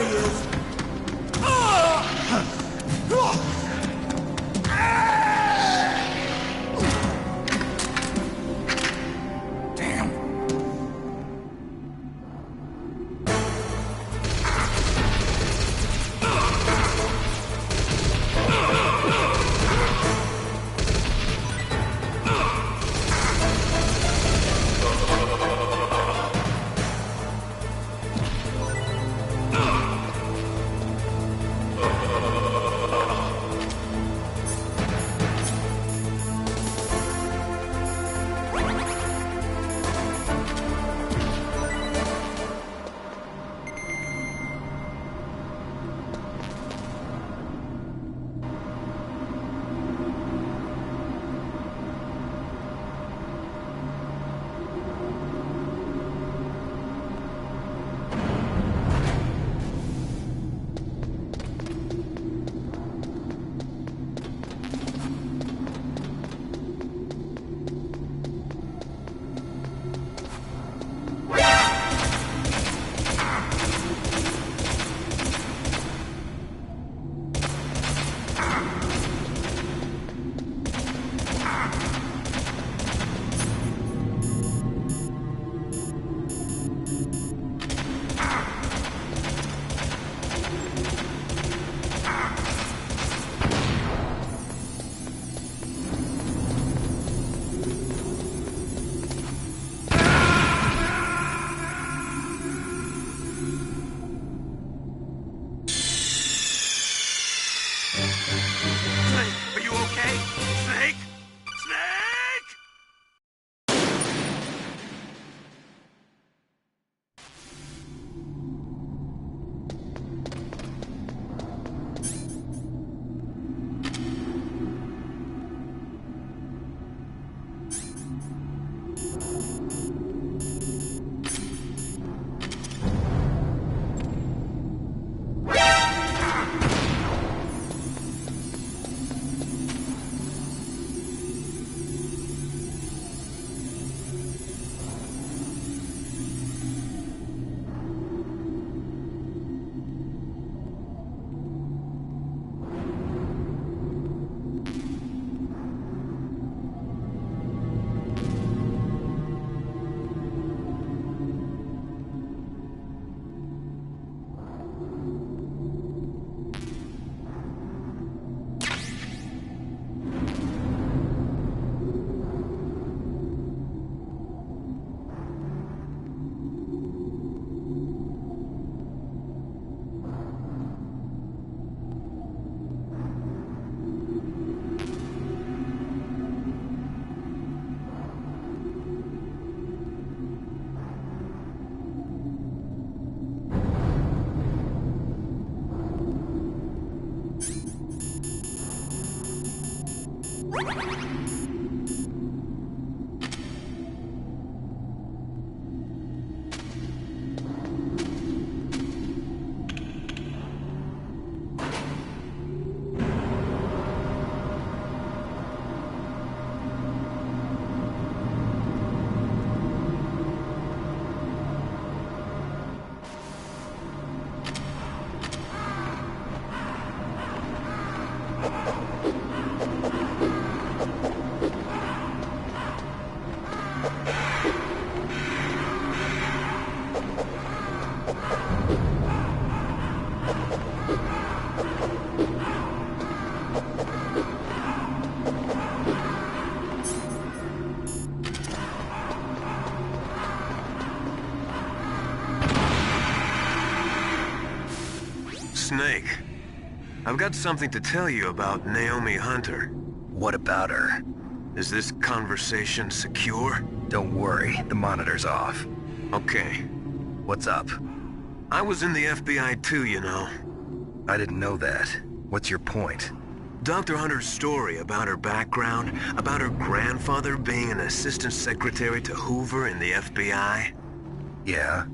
he is! Snake, are you okay? Snake? Snake! Snake, I've got something to tell you about Naomi Hunter. What about her? Is this conversation secure? Don't worry, the monitor's off. Okay. What's up? I was in the FBI too, you know. I didn't know that. What's your point? Dr. Hunter's story about her background, about her grandfather being an assistant secretary to Hoover in the FBI. Yeah?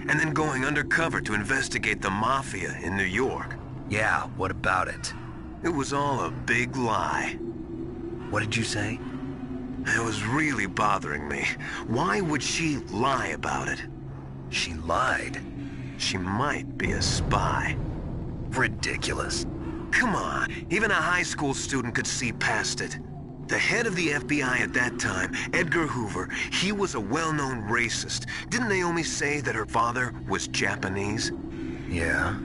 And then going undercover to investigate the Mafia in New York. Yeah, what about it? It was all a big lie. What did you say? It was really bothering me. Why would she lie about it? She lied. She might be a spy. Ridiculous. Come on, even a high school student could see past it. The head of the FBI at that time, Edgar Hoover, he was a well-known racist. Didn't Naomi say that her father was Japanese? Yeah.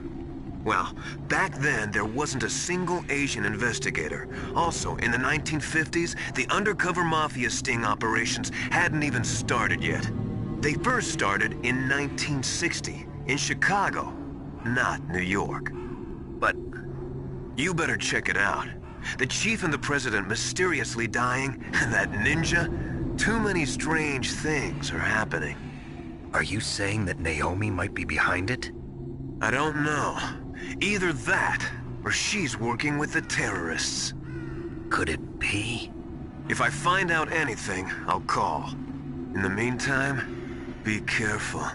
Well, back then, there wasn't a single Asian investigator. Also, in the 1950s, the undercover mafia sting operations hadn't even started yet. They first started in 1960, in Chicago, not New York. But you better check it out. The chief and the president mysteriously dying, and that ninja? Too many strange things are happening. are you saying that Naomi might be behind it? I don't know. Either that, or she's working with the terrorists. Could it be? If I find out anything, I'll call. In the meantime, be careful.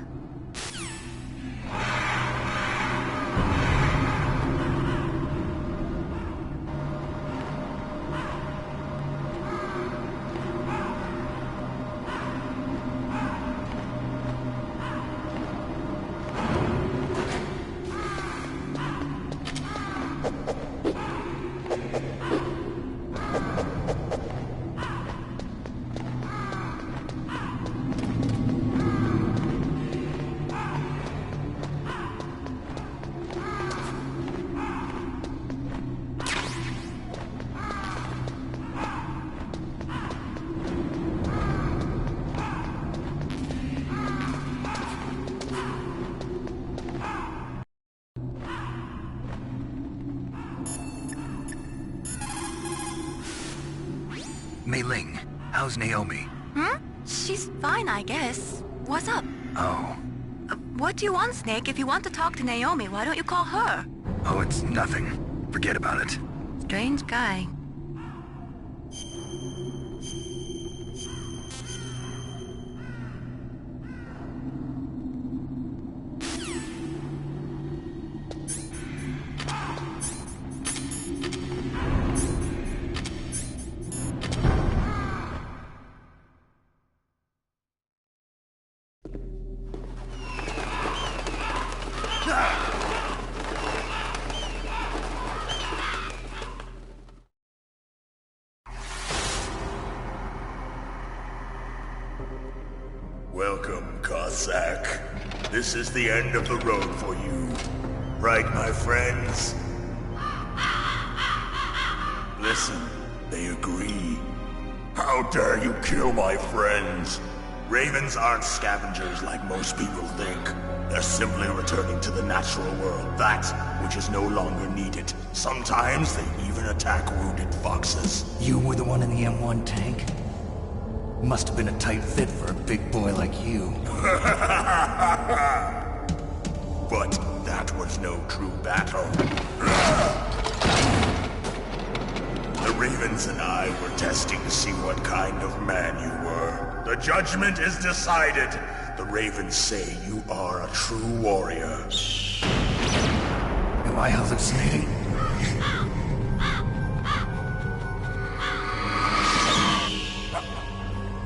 Mei Ling, how's Naomi? She's fine, I guess. What's up? Oh. What do you want, Snake? If you want to talk to Naomi, why don't you call her? Oh, it's nothing. Forget about it. Strange guy. Welcome, Cossack. This is the end of the road for you. Right, my friends? Listen, they agree. How dare you kill my friends? Ravens aren't scavengers like most people think. They're simply returning to the natural world, that which is no longer needed. Sometimes they even attack wounded foxes. You were the one in the M1 tank? Must have been a tight fit for a big boy like you. But that was no true battle. The Ravens and I were testing to see what kind of man you were. The judgment is decided. The Ravens say you are a true warrior. Am I hallucinating?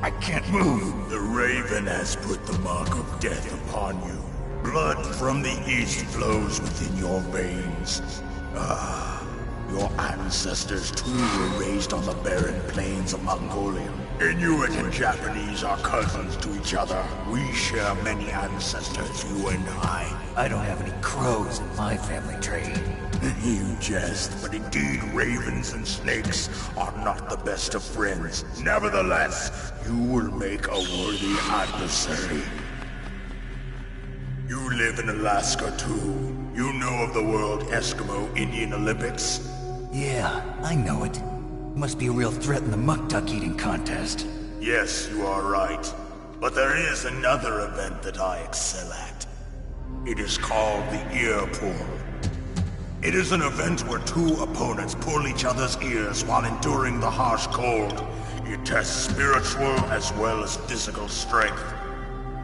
I can't move. The Raven has put the mark of death upon you. Blood from the east flows within your veins. Your ancestors too were raised on the barren plains of Mongolia. Inuit and Japanese are cousins to each other. We share many ancestors, you and I. I don't have any crows in my family tree. You jest, but indeed ravens and snakes are not the best of friends. Nevertheless, you will make a worthy adversary. You live in Alaska too. You know of the World Eskimo Indian Olympics? Yeah, I know it. Must be a real threat in the muck-duck eating contest. Yes, you are right. But there is another event that I excel at. It is called the ear pull. It is an event where two opponents pull each other's ears while enduring the harsh cold. It tests spiritual as well as physical strength.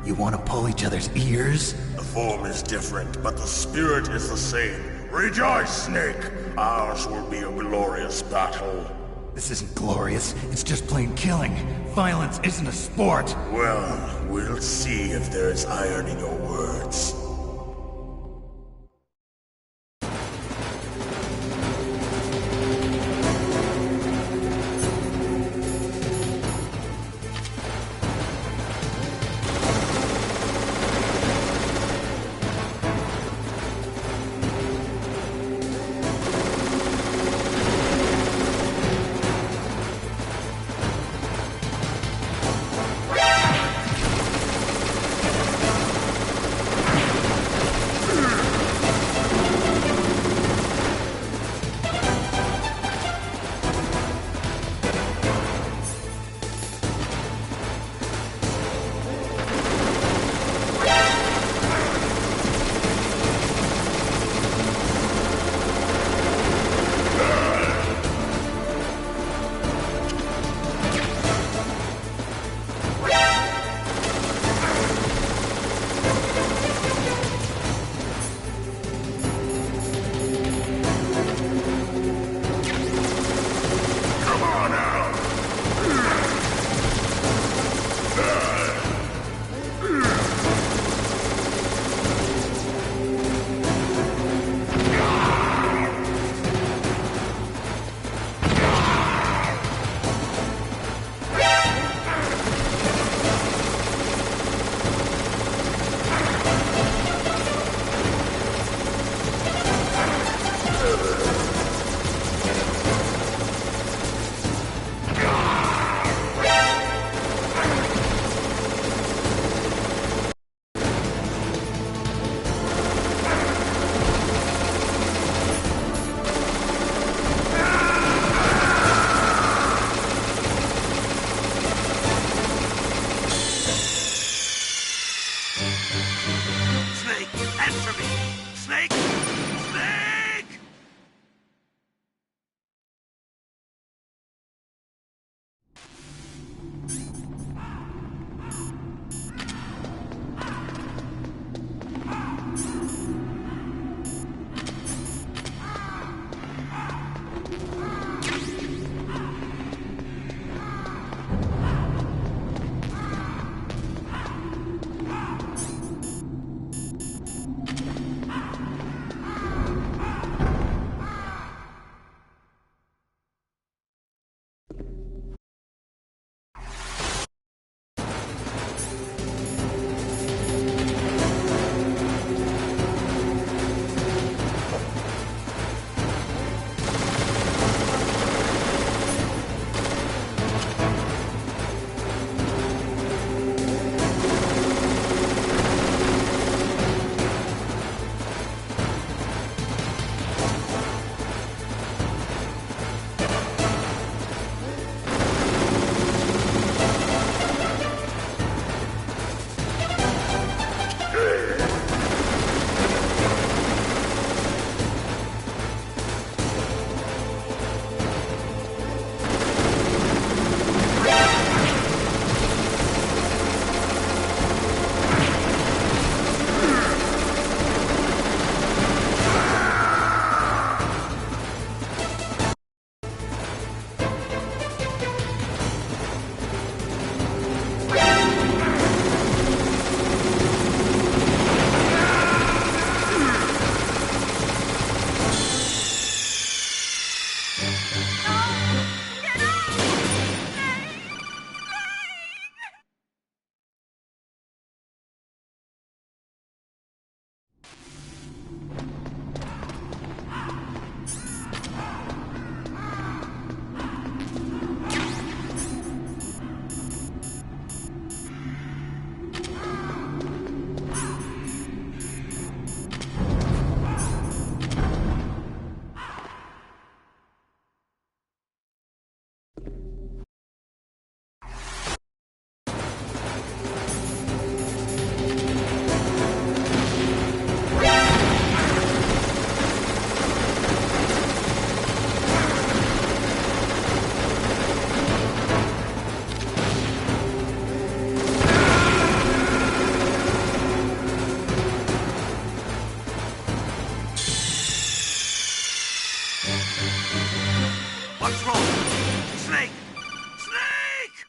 You want to pull each other's ears? The form is different, but the spirit is the same. Rejoice, Snake! Ours will be a glorious battle. This isn't glorious. It's just plain killing. Violence isn't a sport. Well, we'll see if there is iron in your words. control. Snake! Snake!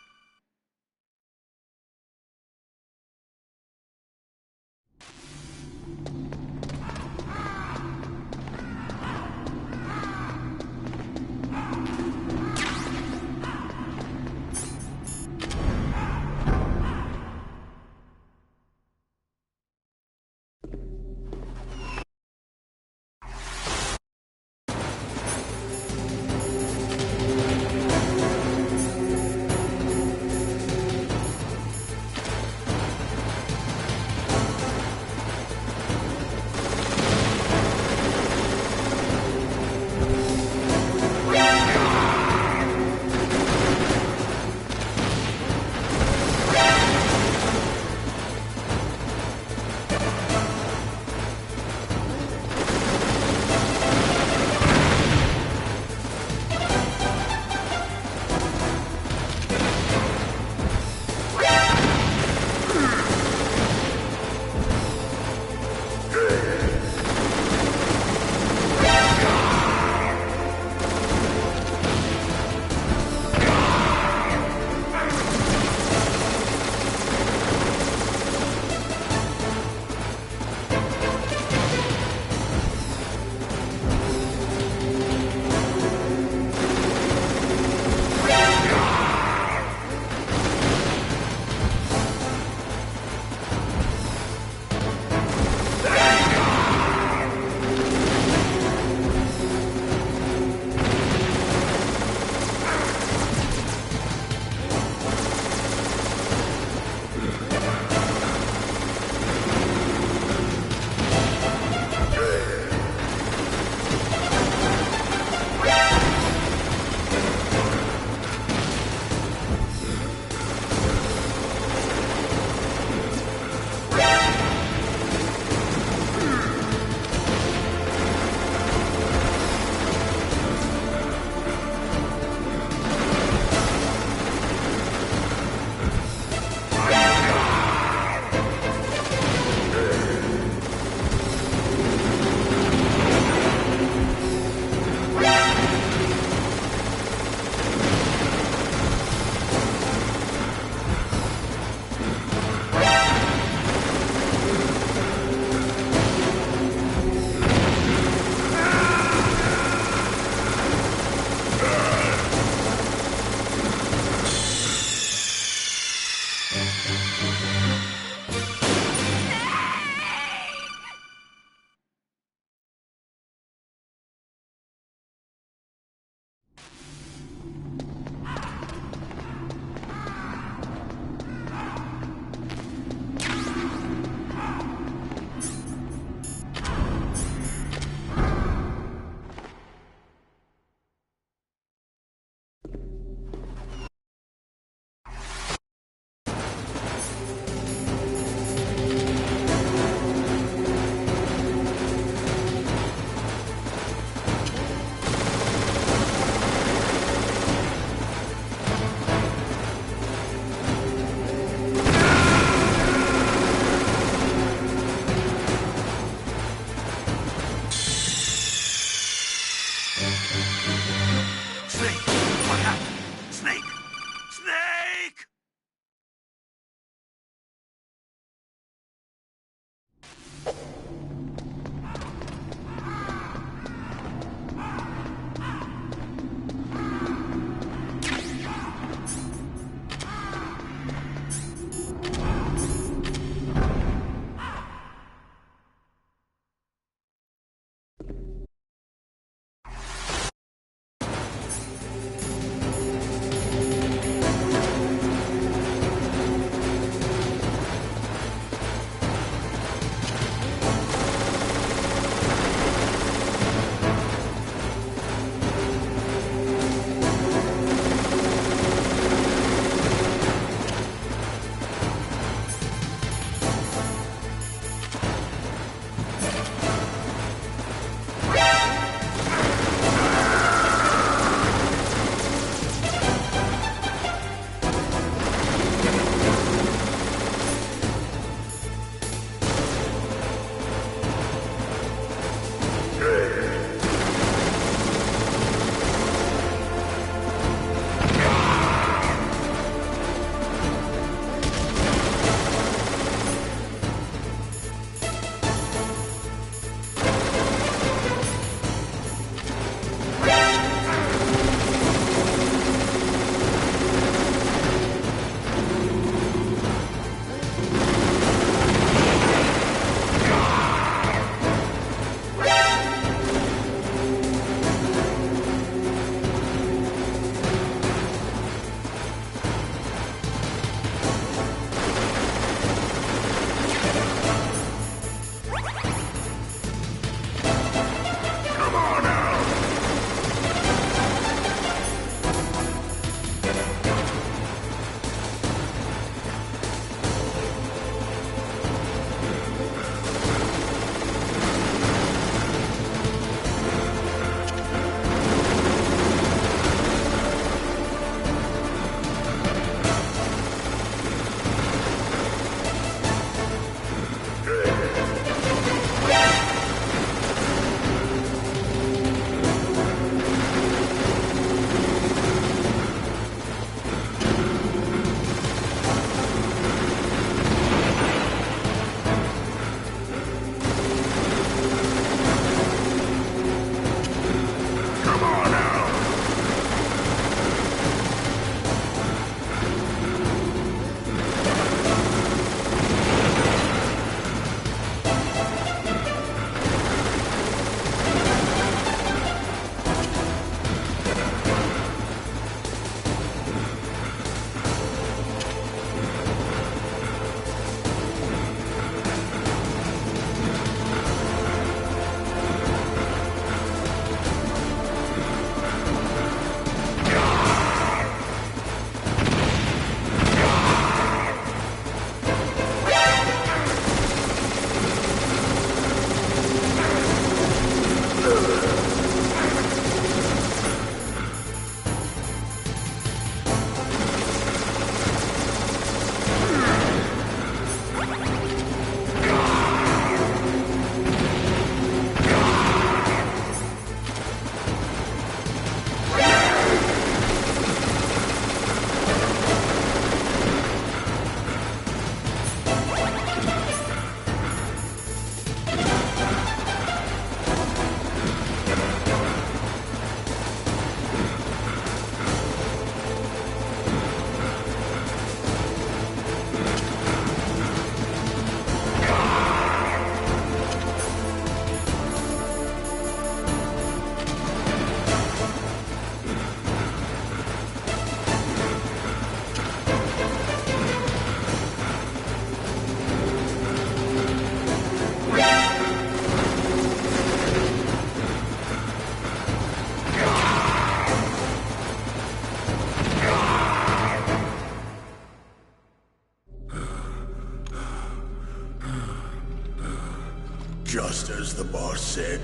said.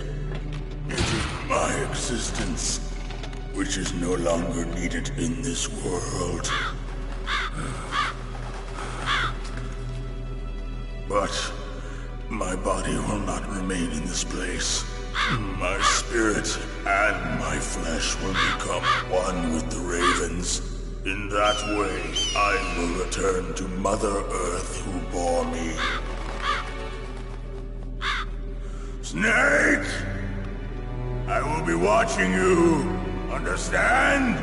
It is my existence, which is no longer needed in this world. But my body will not remain in this place. My spirit and my flesh will become one with the ravens. In that way, I will return to Mother Earth who bore me. Snake! I will be watching you. Understand?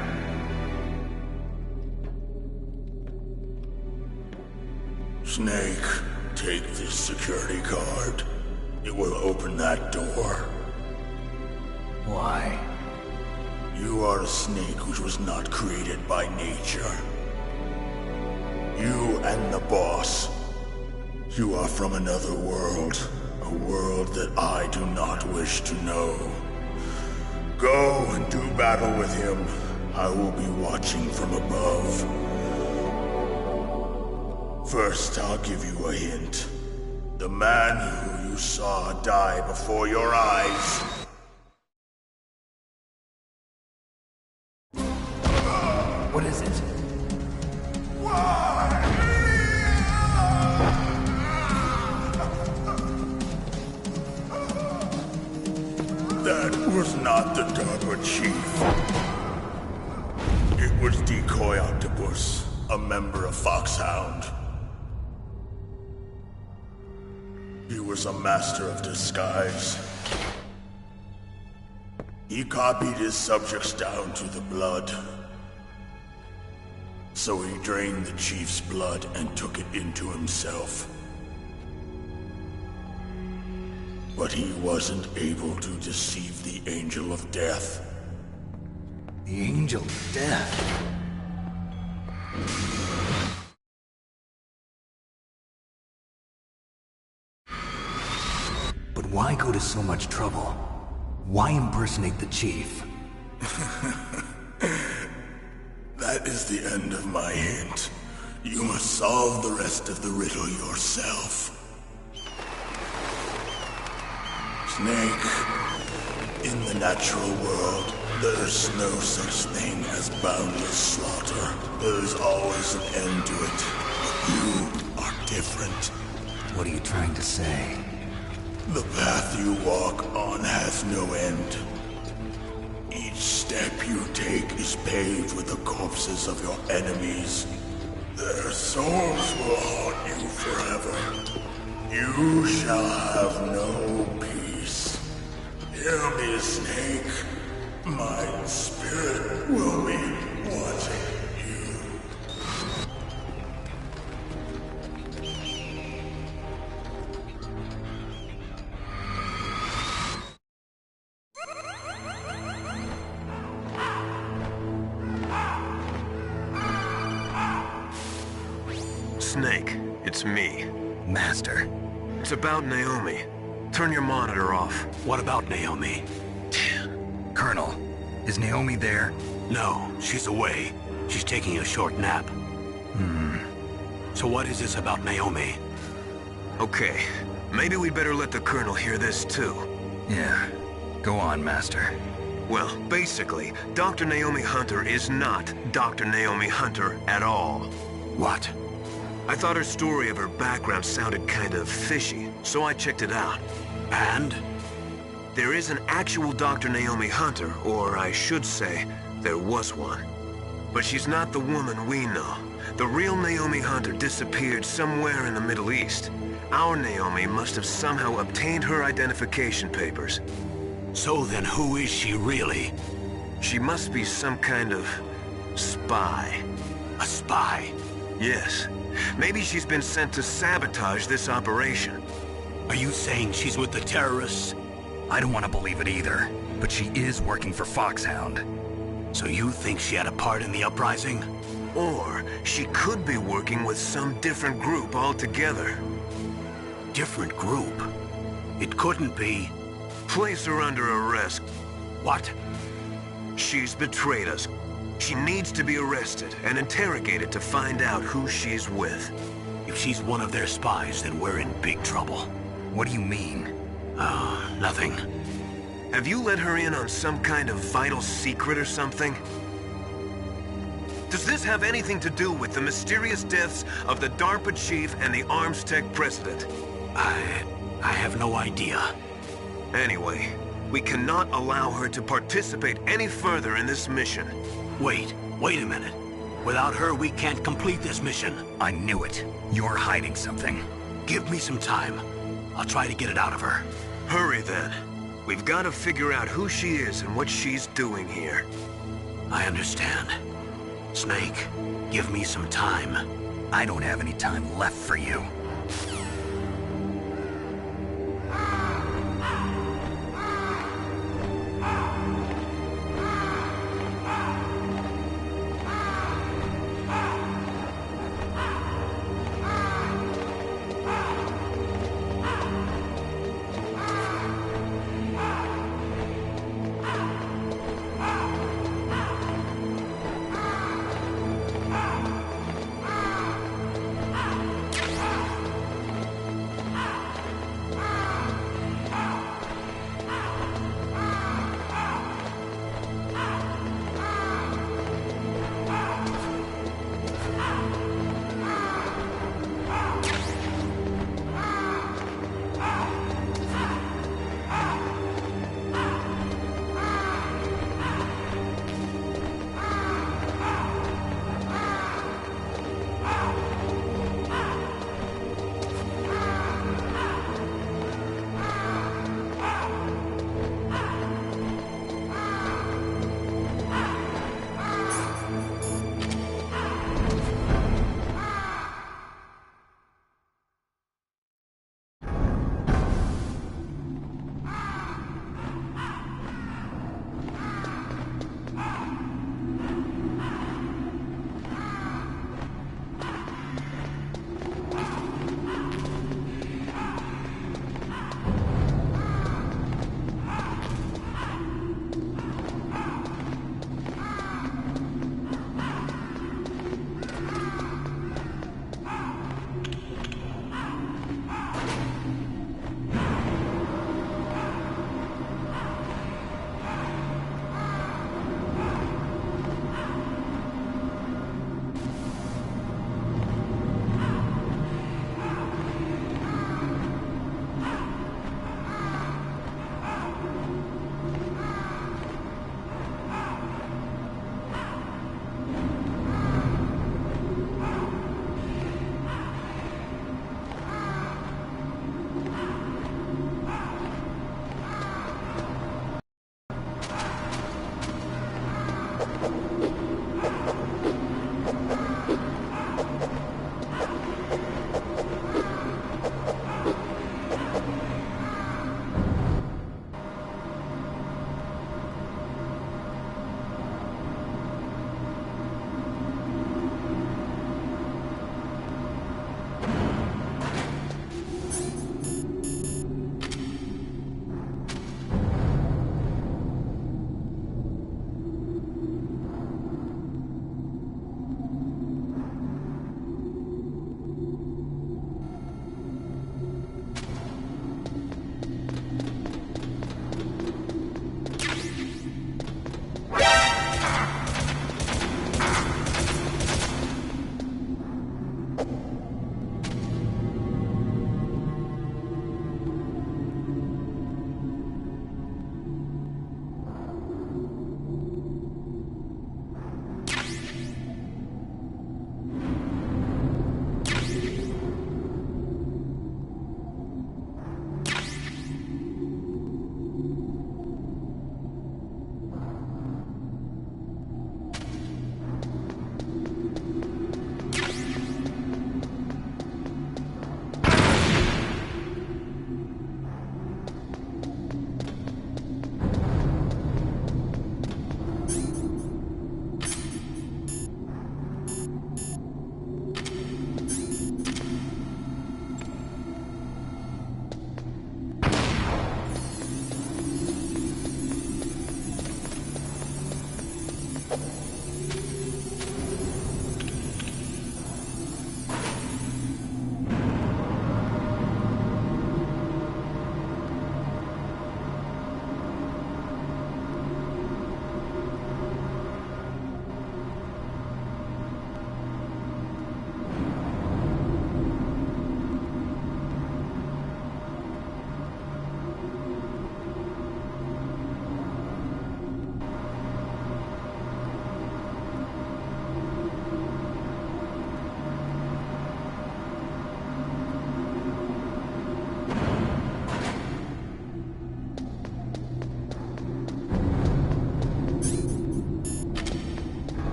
Snake, take this security card. It will open that door. Why? You are a snake which was not created by nature. You and the boss. You are from another world. A world that I do not wish to know. Go and do battle with him. I will be watching from above. First, I'll give you a hint. The man who you saw die before your eyes. What is it? That was not the Darba Chief. It was Decoy Octopus, a member of Foxhound. He was a master of disguise. He copied his subjects down to the blood. So he drained the Chief's blood and took it into himself. But he wasn't able to deceive the Angel of Death. The Angel of Death? But why go to so much trouble? Why impersonate the Chief? That is the end of my hint. You must solve the rest of the riddle yourself. Snake, in the natural world, there's no such thing as boundless slaughter. There's always an end to it. But you are different. What are you trying to say? The path you walk on has no end. Each step you take is paved with the corpses of your enemies. Their souls will haunt you forever. You shall have no peace. Hear me, Snake. My spirit will be watching you. Snake, it's me. Master. It's about Naomi. Turn your monitor off. What about Naomi? Colonel, is Naomi there? No, she's away. She's taking a short nap. So what is this about Naomi? Okay, maybe we'd better let the Colonel hear this too. Yeah. Go on, Master. Well, basically, Dr. Naomi Hunter is not Dr. Naomi Hunter at all. What? I thought her story of her background sounded kind of fishy, so I checked it out. And? There is an actual Dr. Naomi Hunter, or I should say, there was one. But she's not the woman we know. The real Naomi Hunter disappeared somewhere in the Middle East. Our Naomi must have somehow obtained her identification papers. So then who is she really? She must be some kind of spy. A spy? Yes. Maybe she's been sent to sabotage this operation. Are you saying she's with the terrorists? I don't want to believe it either, but she is working for Foxhound. So you think she had a part in the uprising? Or she could be working with some different group altogether. Different group? It couldn't be. Place her under arrest. What? She's betrayed us. She needs to be arrested and interrogated to find out who she's with. If she's one of their spies, then we're in big trouble. What do you mean? Nothing. Have you let her in on some kind of vital secret or something? Does this have anything to do with the mysterious deaths of the DARPA chief and the Arms Tech president? I have no idea. Anyway, we cannot allow her to participate any further in this mission. Wait a minute. Without her, we can't complete this mission. I knew it. You're hiding something. Give me some time. I'll try to get it out of her. Hurry then. We've got to figure out who she is and what she's doing here. I understand. Snake, give me some time. I don't have any time left for you.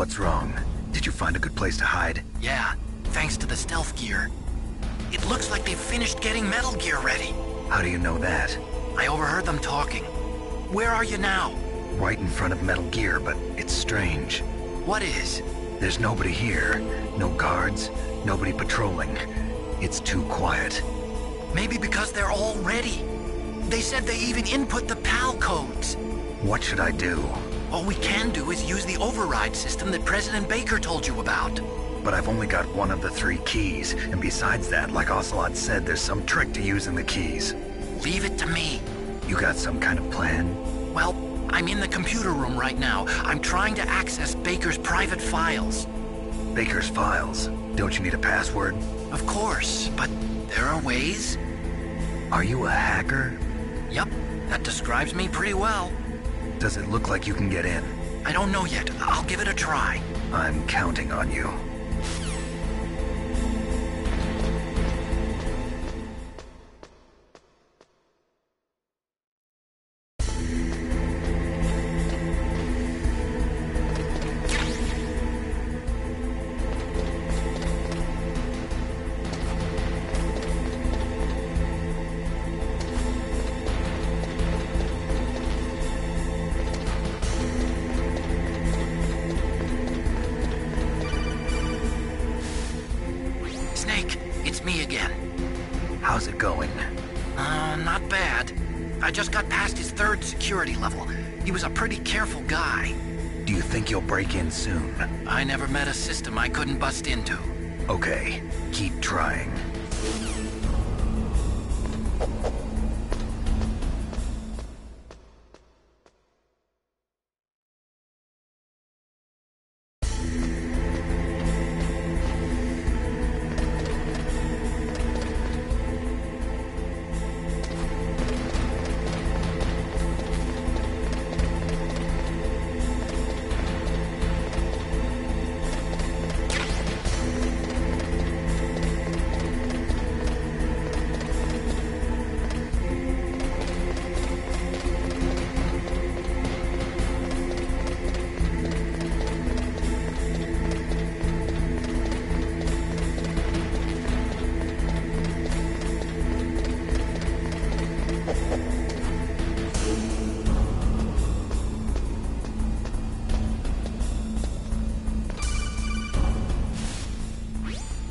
What's wrong? Did you find a good place to hide? Yeah, thanks to the stealth gear. It looks like they've finished getting Metal Gear ready. How do you know that? I overheard them talking. Where are you now? Right in front of Metal Gear, but it's strange. What is? There's nobody here. No guards, nobody patrolling. It's too quiet. Maybe because they're all ready. They said they even input the PAL codes. What should I do? All we can do is use the override system that President Baker told you about. But I've only got one of the 3 keys, and besides that, like Ocelot said, there's some trick to using the keys. Leave it to me. You got some kind of plan? Well, I'm in the computer room right now. I'm trying to access Baker's private files. Baker's files? Don't you need a password? Of course, but there are ways. Are you a hacker? Yep, that describes me pretty well. Does it look like you can get in? I don't know yet. I'll give it a try. I'm counting on you. Snake, it's me again. How's it going? Not bad. I just got past his 3rd security level. He was a pretty careful guy. Do you think you'll break in soon? I never met a system I couldn't bust into. Okay, keep trying.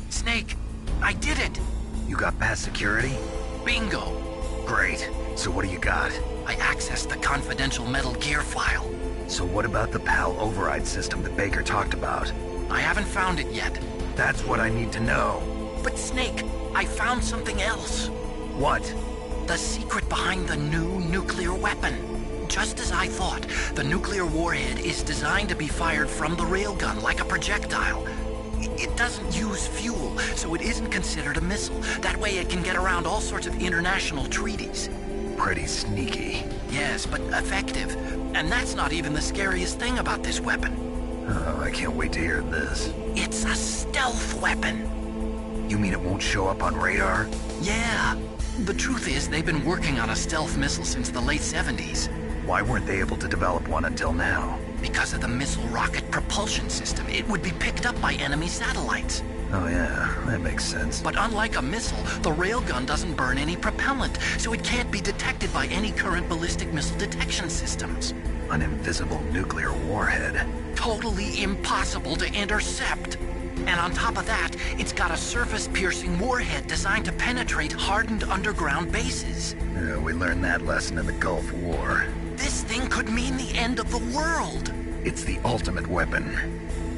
Snake, I did it! You got past security? Bingo! Great. So what do you got? I accessed the confidential Metal Gear file. So what about the PAL override system that Baker talked about? I haven't found it yet. That's what I need to know. But Snake, I found something else. What? The secret behind the new nuclear weapon. Just as I thought, the nuclear warhead is designed to be fired from the railgun like a projectile. It doesn't use fuel, so it isn't considered a missile. That way it can get around all sorts of international treaties. Pretty sneaky. Yes, but effective. And that's not even the scariest thing about this weapon. Oh, I can't wait to hear this. It's a stealth weapon. You mean it won't show up on radar? Yeah. The truth is, they've been working on a stealth missile since the late 70s. Why weren't they able to develop one until now? Because of the missile rocket propulsion system, it would be picked up by enemy satellites. Oh yeah, that makes sense. But unlike a missile, the railgun doesn't burn any propellant, so it can't be detected by any current ballistic missile detection systems. An invisible nuclear warhead. Totally impossible to intercept. And on top of that, it's got a surface-piercing warhead designed to penetrate hardened underground bases. We learned that lesson in the Gulf War. This thing could mean the end of the world. It's the ultimate weapon.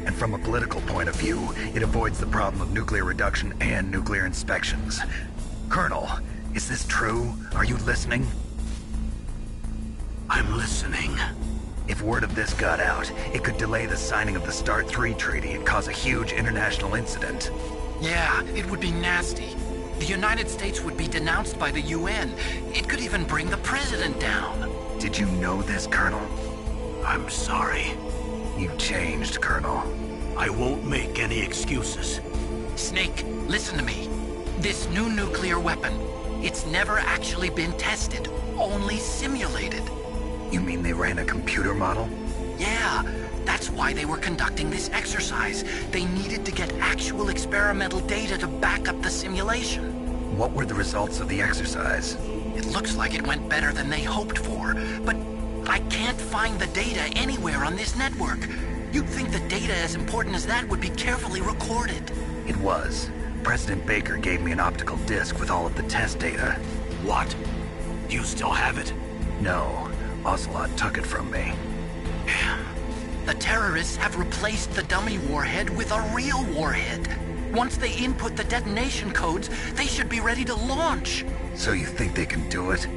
And from a political point of view, it avoids the problem of nuclear reduction and nuclear inspections. Colonel, is this true? Are you listening? I'm listening. If word of this got out, it could delay the signing of the START 3 treaty and cause a huge international incident. Yeah, it would be nasty. The United States would be denounced by the UN. It could even bring the president down. Did you know this, Colonel? I'm sorry. You've changed, Colonel. I won't make any excuses. Snake, listen to me. This new nuclear weapon, it's never actually been tested, only simulated. You mean they ran a computer model? Yeah, That's why they were conducting this exercise. They needed to get actual experimental data to back up the simulation. What were the results of the exercise? It looks like it went better than they hoped for, but I can't find the data anywhere on this network. You'd think the data as important as that would be carefully recorded. It was. President Baker gave me an optical disc with all of the test data. What? Do you still have it? No, Ocelot took it from me. The terrorists have replaced the dummy warhead with a real warhead. Once they input the detonation codes, they should be ready to launch. So you think they can do it?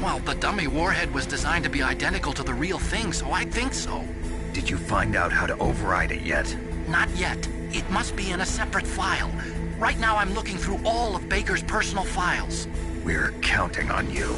Well, the dummy warhead was designed to be identical to the real thing, so I think so. Did you find out how to override it yet? Not yet. It must be in a separate file. Right now I'm looking through all of Baker's personal files. We're counting on you.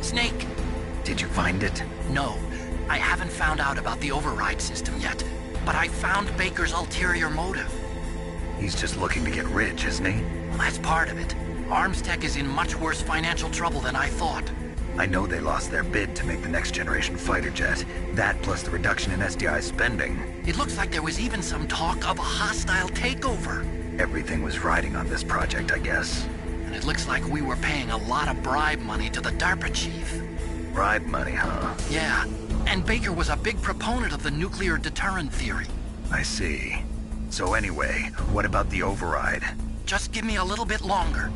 Snake! Did you find it? No, I haven't found out about the override system yet, but I found Baker's ulterior motive. He's just looking to get rich, isn't he? Well, that's part of it. Armstech is in much worse financial trouble than I thought. I know they lost their bid to make the next generation fighter jet. That plus the reduction in SDI spending. It looks like there was even some talk of a hostile takeover. Everything was riding on this project, I guess. And it looks like we were paying a lot of bribe money to the DARPA chief. Bribe money, huh? Yeah, and Baker was a big proponent of the nuclear deterrent theory. I see. So anyway, what about the override? Just give me a little bit longer.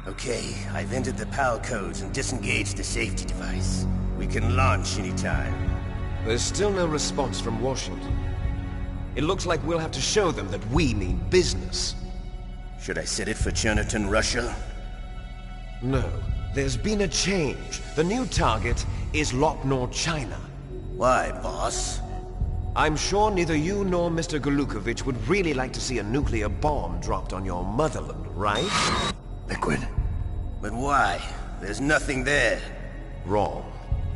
Okay, I've entered the PAL codes and disengaged the safety device. We can launch anytime. There's still no response from Washington. It looks like we'll have to show them that we mean business. Should I set it for Cherniton, Russia? No, there's been a change. The new target is Lopnor, China. Why, boss? I'm sure neither you nor Mr. Golukovich would really like to see a nuclear bomb dropped on your motherland, right? Liquid. But why? There's nothing there. Wrong.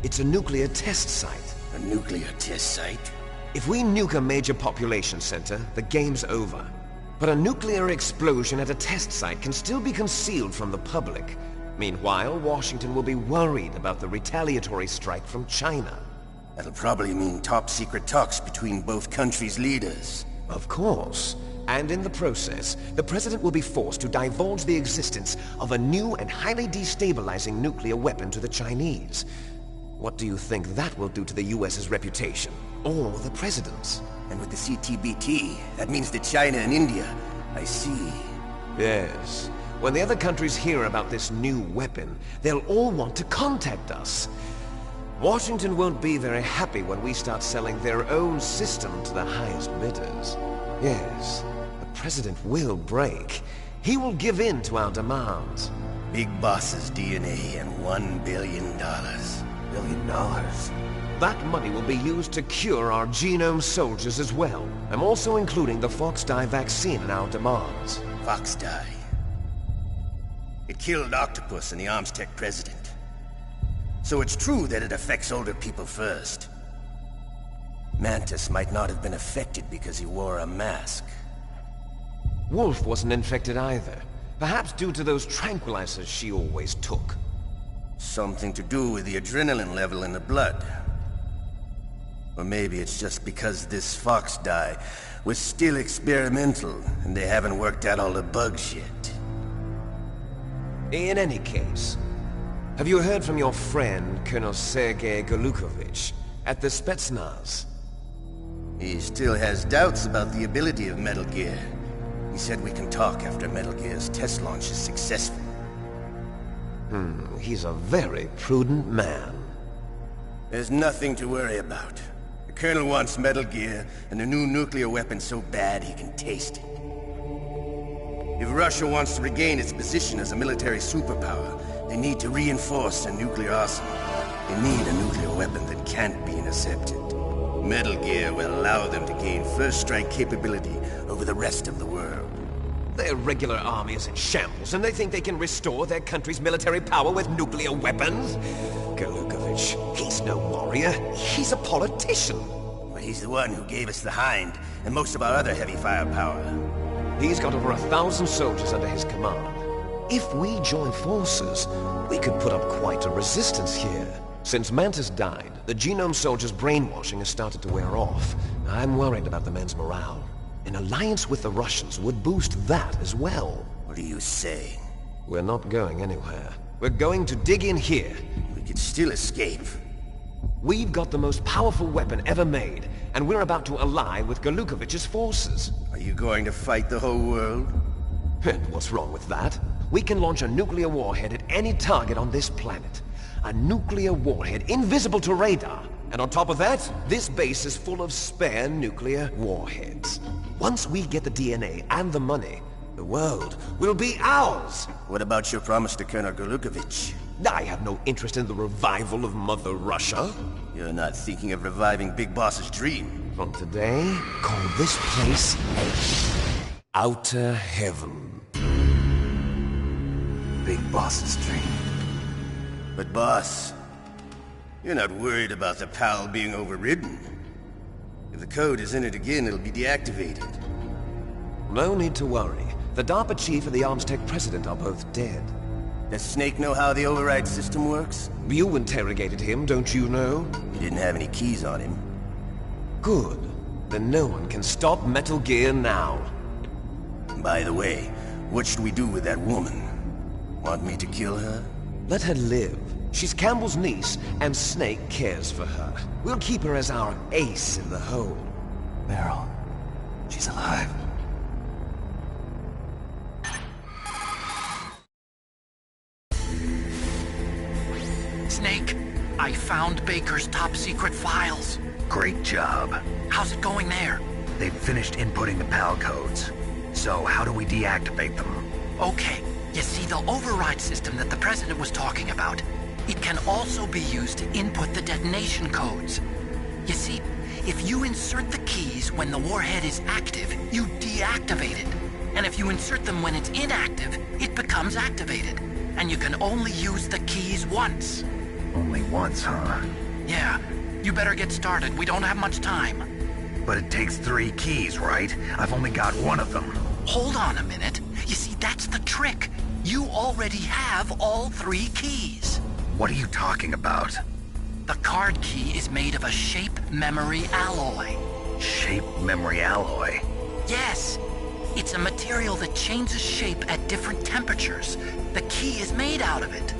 It's a nuclear test site. A nuclear test site? If we nuke a major population center, the game's over. But a nuclear explosion at a test site can still be concealed from the public. Meanwhile, Washington will be worried about the retaliatory strike from China. That'll probably mean top-secret talks between both countries' leaders. Of course. And in the process, the President will be forced to divulge the existence of a new and highly destabilizing nuclear weapon to the Chinese. What do you think that will do to the US's reputation? Or the President's? And with the CTBT, that means that China and India... I see. Yes. When the other countries hear about this new weapon, they'll all want to contact us. Washington won't be very happy when we start selling their own system to the highest bidders. Yes, the President will break. He will give in to our demands. Big Boss's DNA and $1 billion. $1 billion? That money will be used to cure our genome soldiers as well. I'm also including the Fox-Die vaccine in our demands. Fox-Die? It killed Octopus and the Armstech president. So it's true that it affects older people first. Mantis might not have been affected because he wore a mask. Wolf wasn't infected either. Perhaps due to those tranquilizers she always took. Something to do with the adrenaline level in the blood. Or maybe it's just because this fox dye was still experimental and they haven't worked out all the bugs yet. In any case, have you heard from your friend, Colonel Sergei Golukovich, at the Spetsnaz? He still has doubts about the ability of Metal Gear. He said we can talk after Metal Gear's test launch is successful. He's a very prudent man. There's nothing to worry about. The Colonel wants Metal Gear and the new nuclear weapon so bad he can taste it. If Russia wants to regain its position as a military superpower, they need to reinforce their nuclear arsenal. They need a nuclear weapon that can't be intercepted. Metal Gear will allow them to gain first strike capability over the rest of the world. Their regular army is in shambles, and they think they can restore their country's military power with nuclear weapons? Golukovich, he's no warrior. He's a politician. But he's the one who gave us the Hind and most of our other heavy firepower. He's got over 1,000 soldiers under his command. If we join forces, we could put up quite a resistance here. Since Mantis died, the Genome Soldier's brainwashing has started to wear off. I'm worried about the men's morale. An alliance with the Russians would boost that as well. What are you saying? We're not going anywhere. We're going to dig in here. We could still escape. We've got the most powerful weapon ever made, and we're about to ally with Golukovich's forces. Are you going to fight the whole world? And what's wrong with that? We can launch a nuclear warhead at any target on this planet. A nuclear warhead invisible to radar. And on top of that, this base is full of spare nuclear warheads. Once we get the DNA and the money, the world will be ours! What about your promise to Colonel Golukovich? I have no interest in the revival of Mother Russia. You're not thinking of reviving Big Boss's dream. From today, call this place Outer Heaven. Big Boss's dream. But boss, you're not worried about the PAL being overridden. If the code is entered again, it'll be deactivated. No need to worry. The DARPA chief and the Arms Tech president are both dead. Does Snake know how the override system works? You interrogated him, don't you know? He didn't have any keys on him. Good. Then no one can stop Metal Gear now. By the way, what should we do with that woman? Want me to kill her? Let her live. She's Campbell's niece, and Snake cares for her. We'll keep her as our ace in the hole. Meryl, she's alive. Snake, I found Baker's top-secret files. Great job. How's it going there? They've finished inputting the PAL codes. So how do we deactivate them? Okay, you see the override system that the President was talking about? It can also be used to input the detonation codes. You see, if you insert the keys when the warhead is active, you deactivate it. And if you insert them when it's inactive, it becomes activated. And you can only use the keys once. Only once, huh? Yeah, you better get started. We don't have much time. But it takes 3 keys, right? I've only got one of them. Hold on a minute. You see, that's the trick. You already have all 3 keys. What are you talking about? The card key is made of a shape memory alloy. Shape memory alloy? Yes. It's a material that changes shape at different temperatures. The key is made out of it.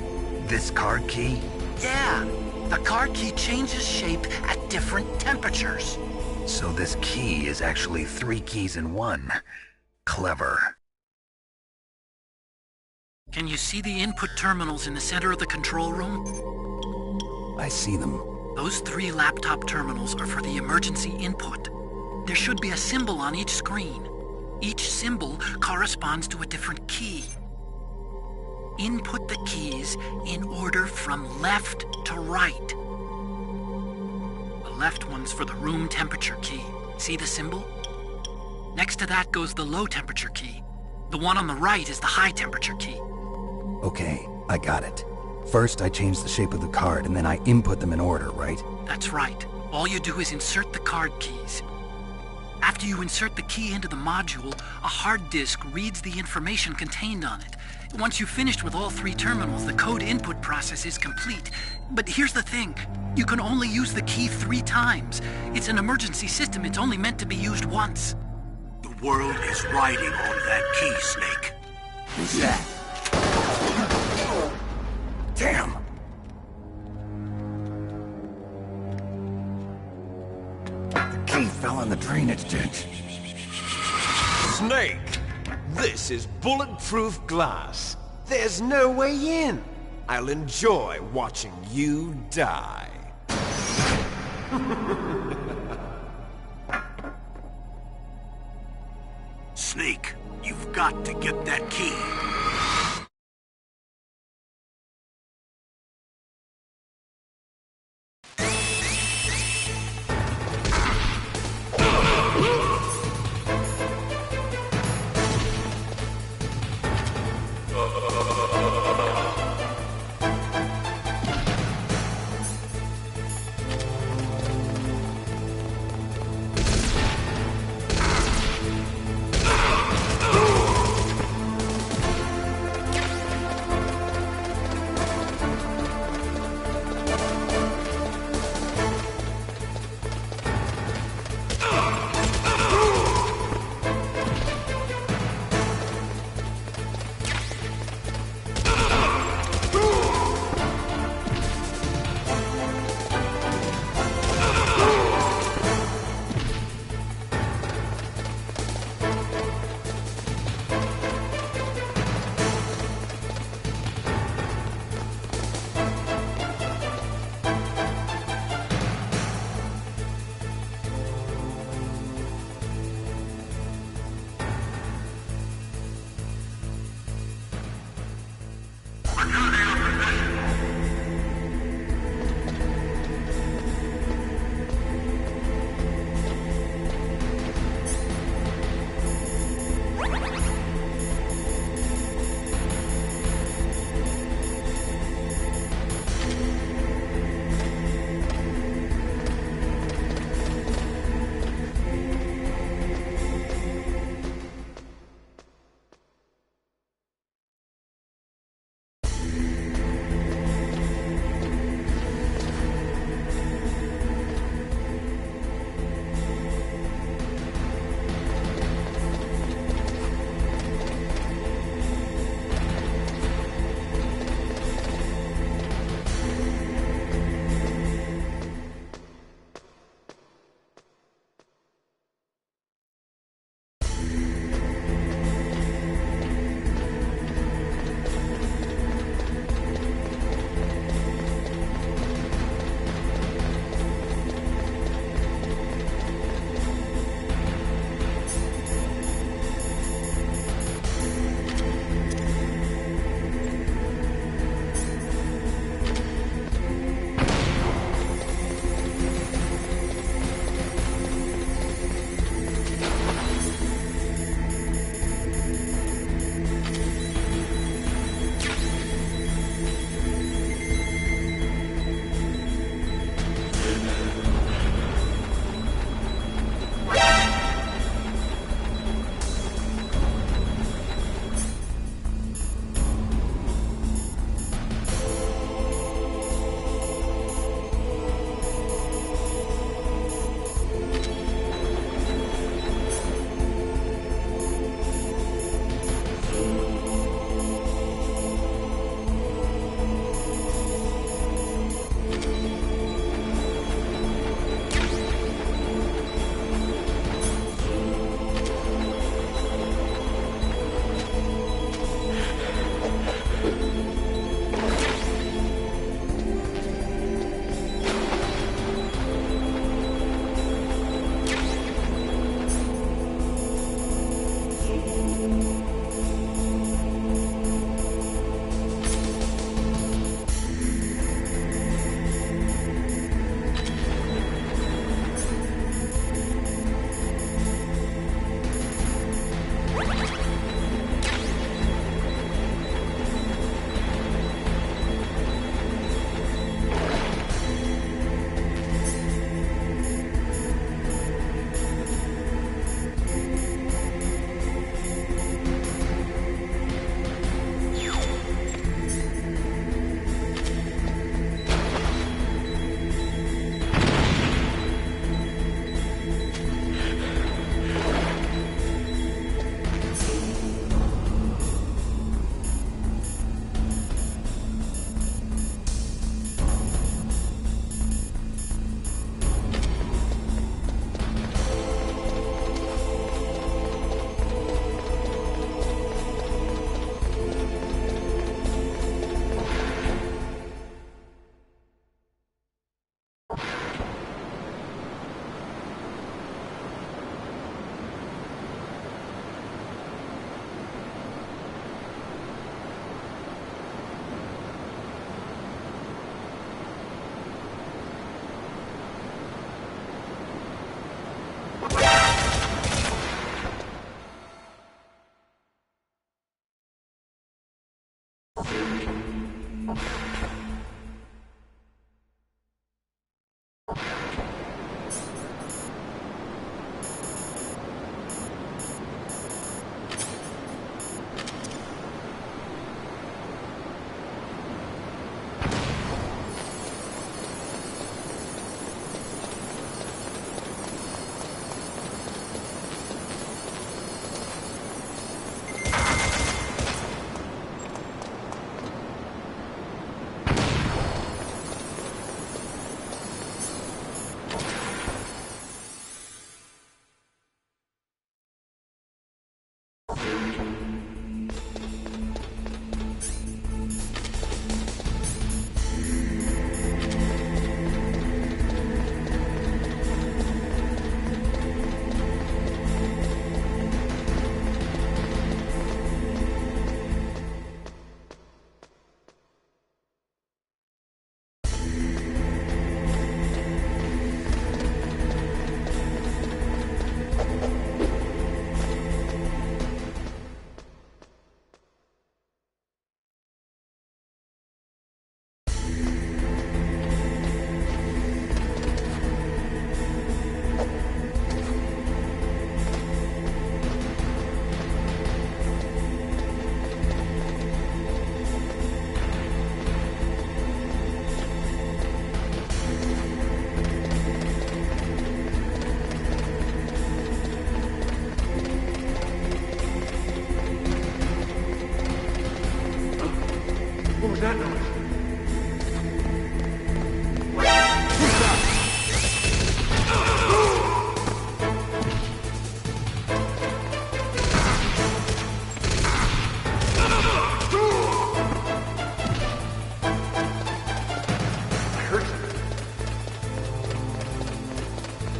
This card key? Yeah. The card key changes shape at different temperatures. So this key is actually 3 keys in one. Clever. Can you see the input terminals in the center of the control room? I see them. Those 3 laptop terminals are for the emergency input. There should be a symbol on each screen. Each symbol corresponds to a different key. Input the keys in order from left to right. The left one's for the room temperature key. See the symbol? Next to that goes the low temperature key. The one on the right is the high temperature key. Okay, I got it. First, I change the shape of the card, and then I input them in order, right? That's right. All you do is insert the card keys. After you insert the key into the module, a hard disk reads the information contained on it. Once you've finished with all 3 terminals, the code input process is complete. But here's the thing. You can only use the key 3 times. It's an emergency system. It's only meant to be used once. The world is riding on that key, Snake. Who's that? Damn! The key fell in the drainage ditch. Snake! This is bulletproof glass. There's no way in. I'll enjoy watching you die. Snake, you've got to get that key.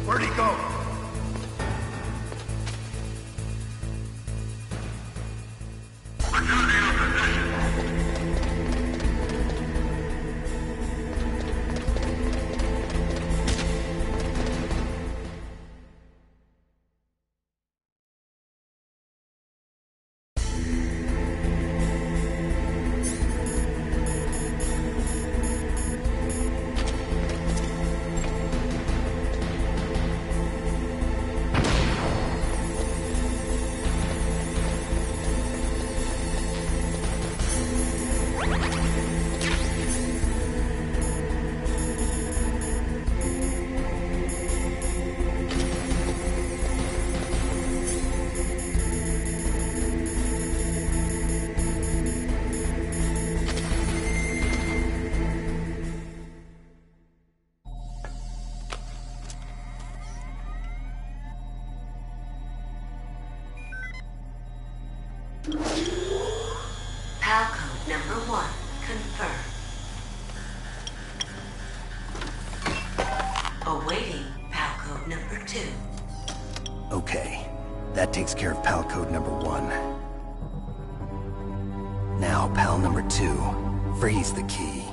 Where'd he go? PAL code number 1, confirmed. Awaiting PAL code number 2. Okay, that takes care of PAL code number 1. Now, PAL number 2, freeze the key.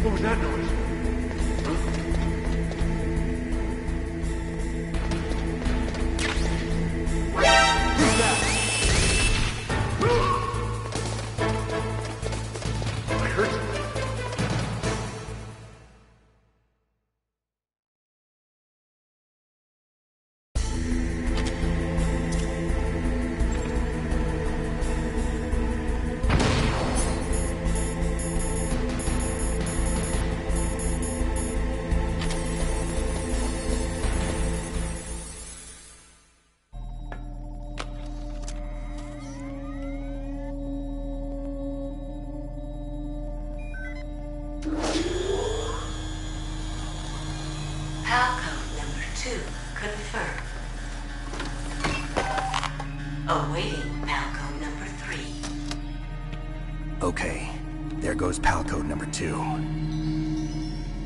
What was that noise? Who's that? I heard something. PAL code number 2 confirmed. Awaiting PAL code number 3. Okay, there goes PAL code number 2.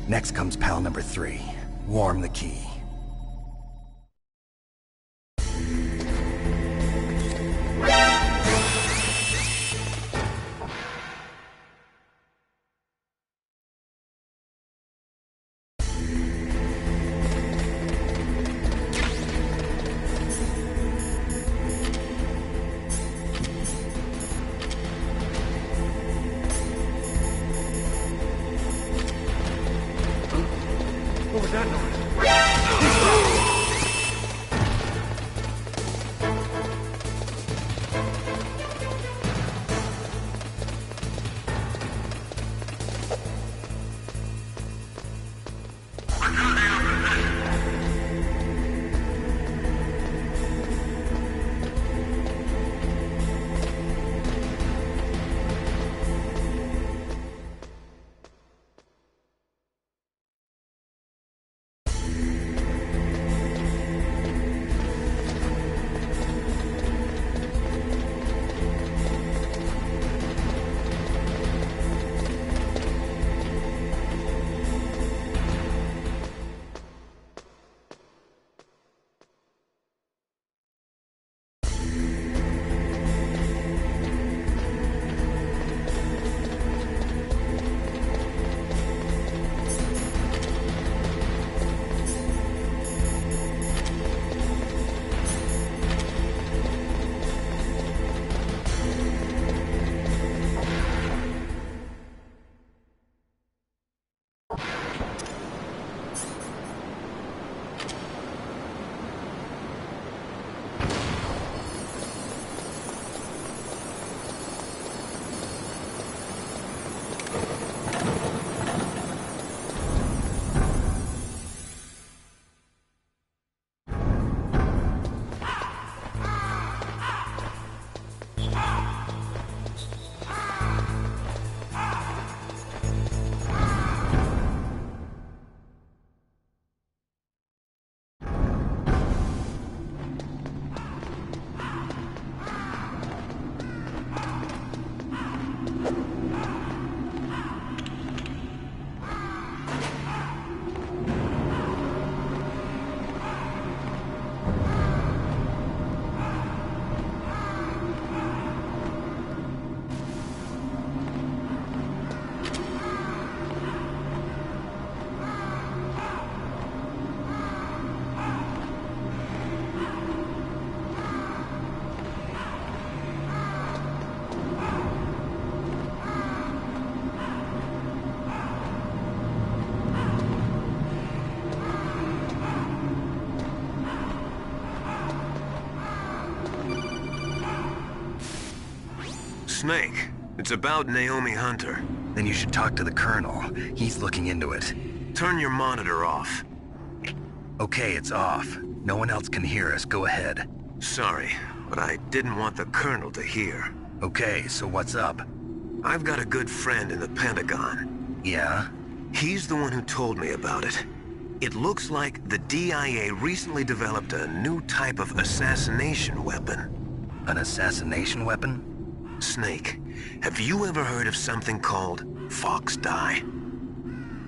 Next comes PAL number 3. Warm the key. What was that noise? Snake, it's about Naomi Hunter. Then you should talk to the Colonel. He's looking into it. Turn your monitor off. Okay, it's off. No one else can hear us. Go ahead. Sorry, but I didn't want the Colonel to hear. Okay, so what's up? I've got a good friend in the Pentagon. Yeah? He's the one who told me about it. It looks like the DIA recently developed a new type of assassination weapon. An assassination weapon? Snake, have you ever heard of something called Fox Dye?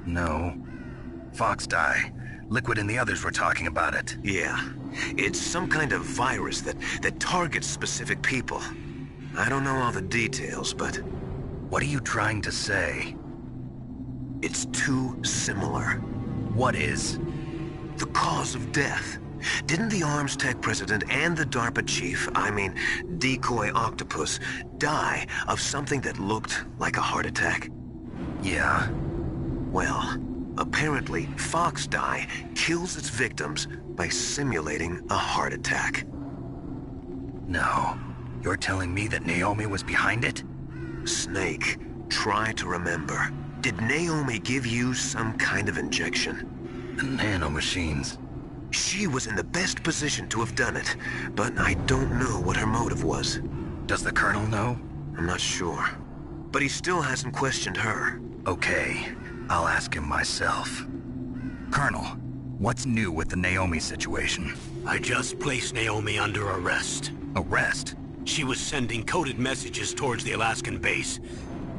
No. Fox Dye. Liquid and the others were talking about it. Yeah. It's some kind of virus that targets specific people. I don't know all the details, but... What are you trying to say? It's too similar. What is? The cause of death. Didn't the Arms Tech president and the DARPA chief, Decoy Octopus, die of something that looked like a heart attack? Yeah. Well, apparently Fox Die kills its victims by simulating a heart attack. No. You're telling me that Naomi was behind it? Snake, try to remember. Did Naomi give you some kind of injection? The nanomachines. She was in the best position to have done it, but I don't know what her motive was. Does the Colonel know? I'm not sure. But he still hasn't questioned her. Okay, I'll ask him myself. Colonel, what's new with the Naomi situation? I just placed Naomi under arrest. Arrest? She was sending coded messages towards the Alaskan base.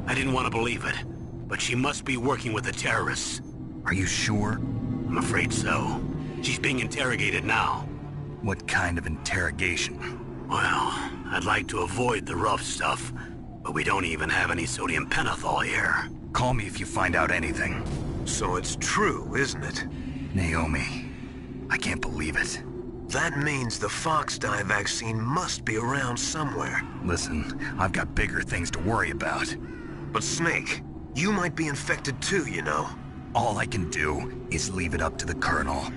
I didn't want to believe it, but she must be working with the terrorists. Are you sure? I'm afraid so. She's being interrogated now. What kind of interrogation? Well, I'd like to avoid the rough stuff, but we don't even have any sodium pentothal here. Call me if you find out anything. So it's true, isn't it? Naomi, I can't believe it. That means the Fox Die vaccine must be around somewhere. Listen, I've got bigger things to worry about. But Snake, you might be infected too, you know. All I can do is leave it up to the Colonel.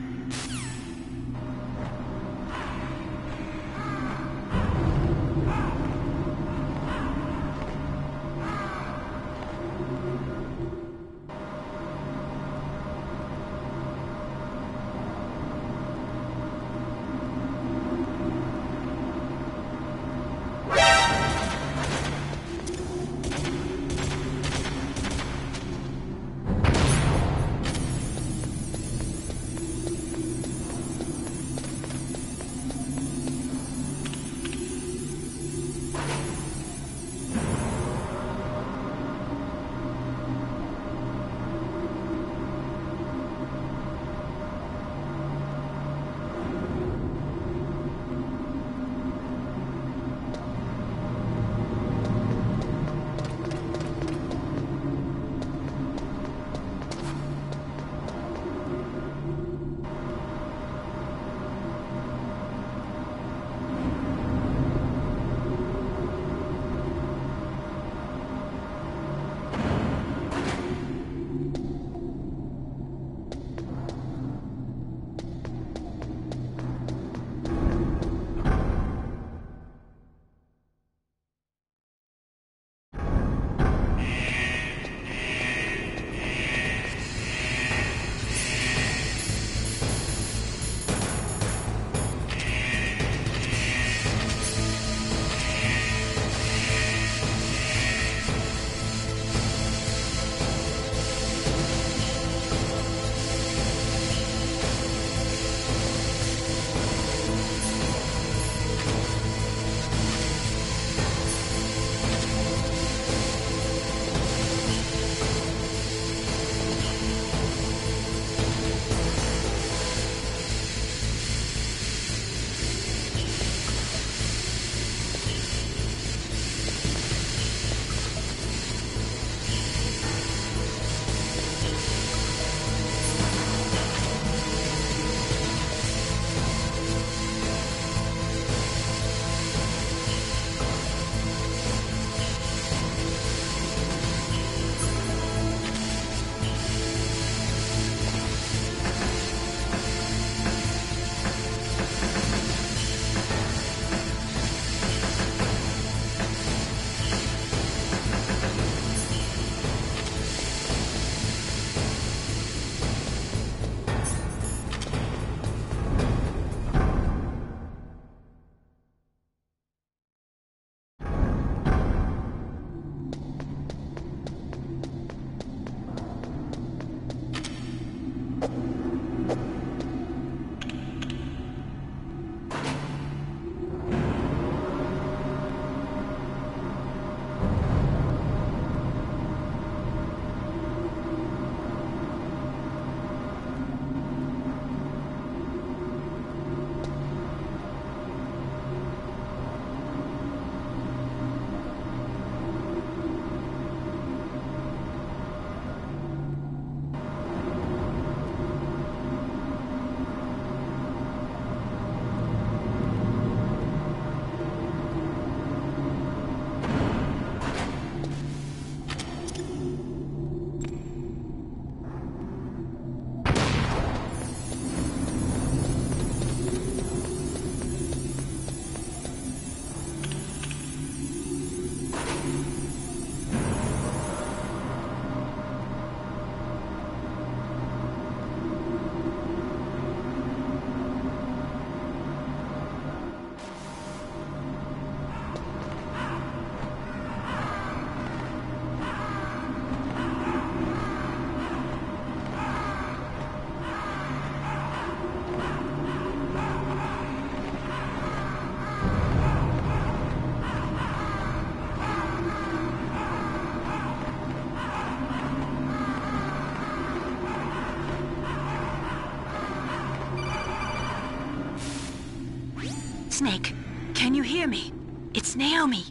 Snake, can you hear me? It's Naomi.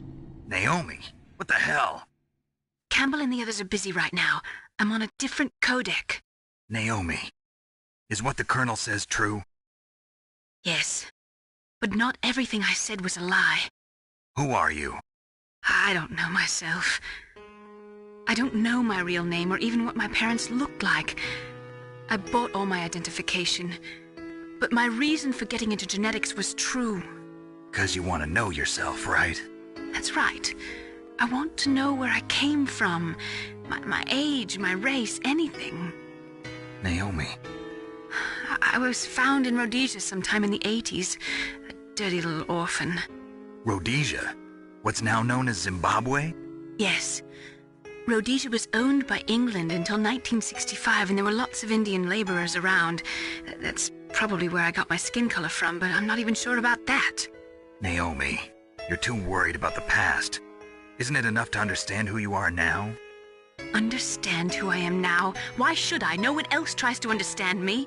Naomi? What the hell? Campbell and the others are busy right now. I'm on a different codec. Naomi, is what the Colonel says true? Yes. But not everything I said was a lie. Who are you? I don't know myself. I don't know my real name or even what my parents looked like. I bought all my identification. But my reason for getting into genetics was true. 'Cause you want to know yourself, right? That's right. I want to know where I came from. My age, my race, anything. Naomi. I was found in Rhodesia sometime in the 80s. A dirty little orphan. Rhodesia? What's now known as Zimbabwe? Yes. Rhodesia was owned by England until 1965, and there were lots of Indian laborers around. That's probably where I got my skin color from, but I'm not even sure about that. Naomi, you're too worried about the past. Isn't it enough to understand who you are now? Understand who I am now? Why should I? No one else tries to understand me.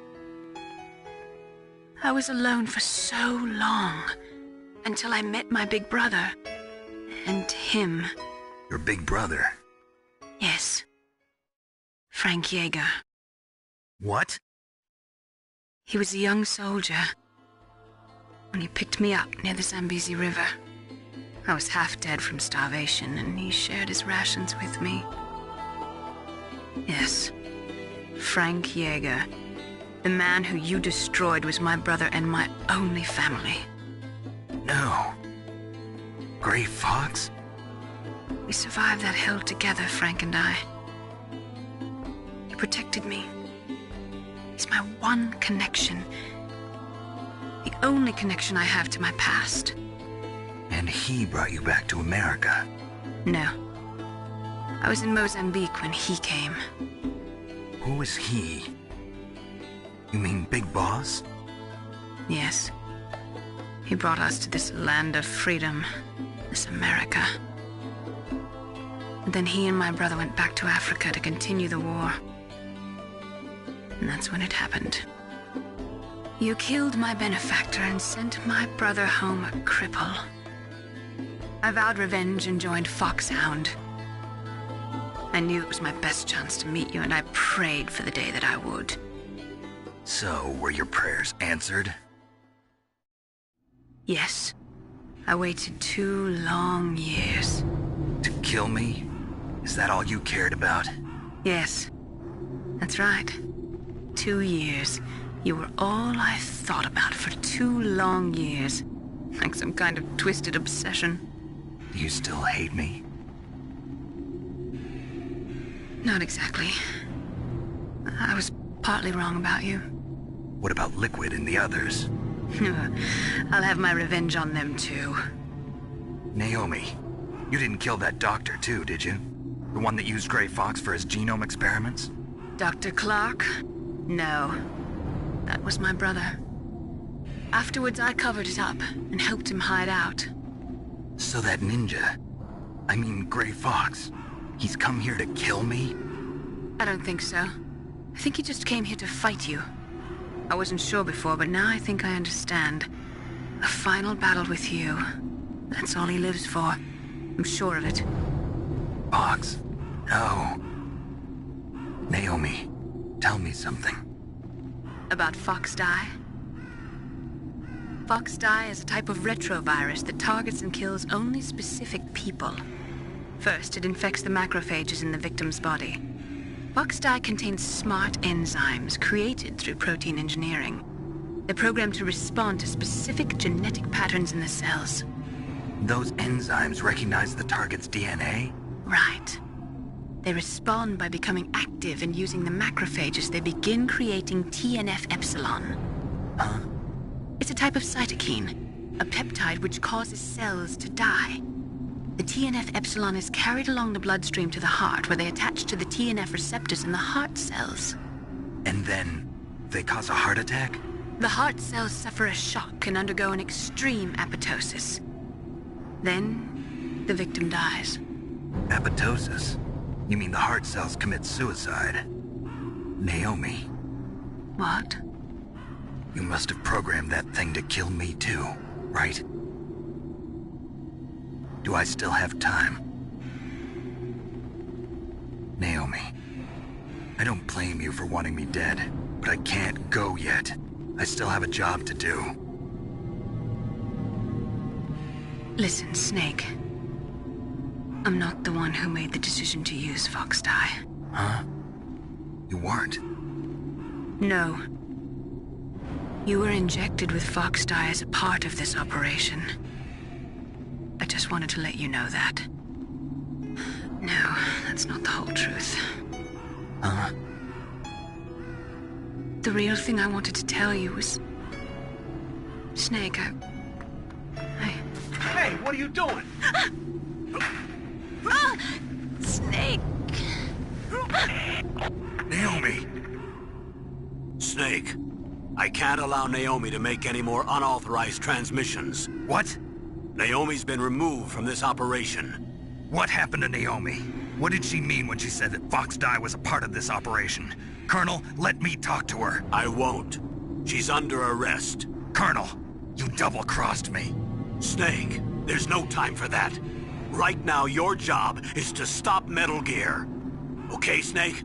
I was alone for so long, until I met my big brother. And him. Your big brother? Yes. Frank Yeager. What? He was a young soldier when he picked me up near the Zambezi River. I was half dead from starvation, and he shared his rations with me. Yes, Frank Yeager. The man who you destroyed was my brother and my only family. No. Gray Fox? We survived that hell together, Frank and I. He protected me. He's my one connection. The only connection I have to my past. And he brought you back to America? No. I was in Mozambique when he came. Who is he? You mean Big Boss? Yes. He brought us to this land of freedom, this America. And then he and my brother went back to Africa to continue the war. And that's when it happened. You killed my benefactor and sent my brother home a cripple. I vowed revenge and joined Foxhound. I knew it was my best chance to meet you, and I prayed for the day that I would. So, were your prayers answered? Yes. I waited 2 long years. To kill me? Is that all you cared about? Yes. That's right. 2 years. You were all I thought about for 2 long years. Like some kind of twisted obsession. Do you still hate me? Not exactly. I was partly wrong about you. What about Liquid and the others? I'll have my revenge on them too. Naomi, you didn't kill that doctor too, did you? The one that used Gray Fox for his genome experiments? Dr. Clark? No. That was my brother. Afterwards, I covered it up and helped him hide out. So that ninja, I mean Gray Fox, he's come here to kill me? I don't think so. I think he just came here to fight you. I wasn't sure before, but now I think I understand. A final battle with you. That's all he lives for. I'm sure of it. Fox? No. Naomi, tell me something. About Fox Die? Fox Die is a type of retrovirus that targets and kills only specific people. First, it infects the macrophages in the victim's body. Fox Die contains smart enzymes created through protein engineering. They're programmed to respond to specific genetic patterns in the cells. Those enzymes recognize the target's DNA? Right. They respond by becoming active and using the macrophages. They begin creating TNF-epsilon. Huh? It's a type of cytokine, a peptide which causes cells to die. The TNF-epsilon is carried along the bloodstream to the heart, where they attach to the TNF receptors in the heart cells. And then they cause a heart attack? The heart cells suffer a shock and undergo an extreme apoptosis. Then, the victim dies. Apoptosis? You mean the heart cells commit suicide? Naomi. What? You must have programmed that thing to kill me too. right? Do I still have time? Naomi, I don't blame you for wanting me dead, but I can't go yet. I still have a job to do. Listen, Snake. I'm not the one who made the decision to use Fox Dye. Huh? You weren't? No. You were injected with Fox Dye as a part of this operation. I just wanted to let you know that. No, that's not the whole truth. Huh? The real thing I wanted to tell you was... Snake, I... Hey, what are you doing? Snake! Naomi! Snake, I can't allow Naomi to make any more unauthorized transmissions. What? Naomi's been removed from this operation. What happened to Naomi? What did she mean when she said that Fox Dye was a part of this operation? Colonel, let me talk to her. I won't. She's under arrest. Colonel, you double-crossed me. Snake, there's no time for that. Right now, your job is to stop Metal Gear. Okay, Snake?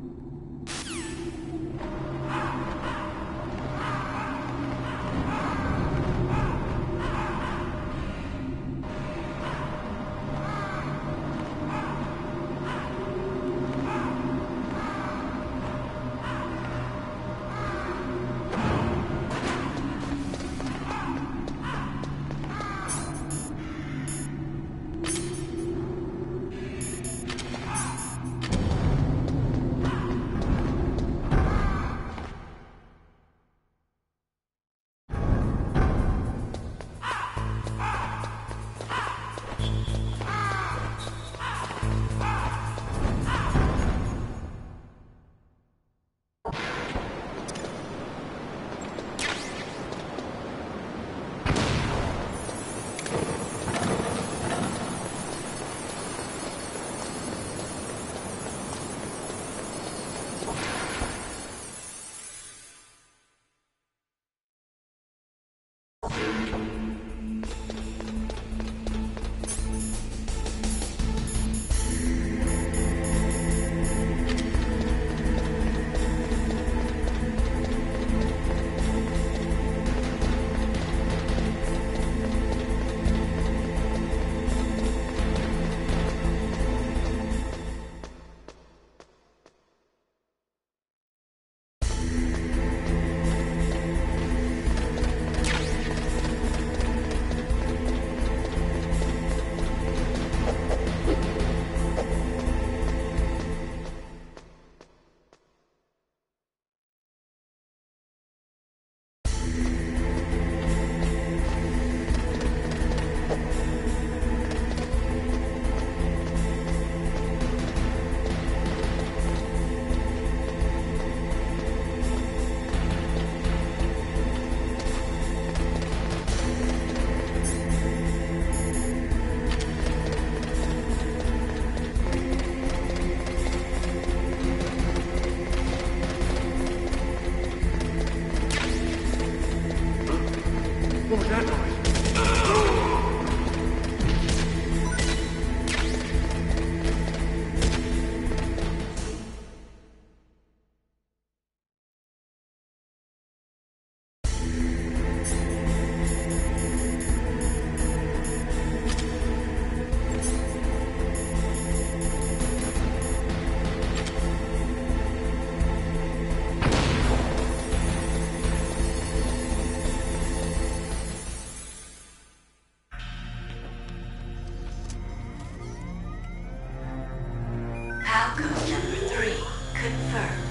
Code number 3 confirmed.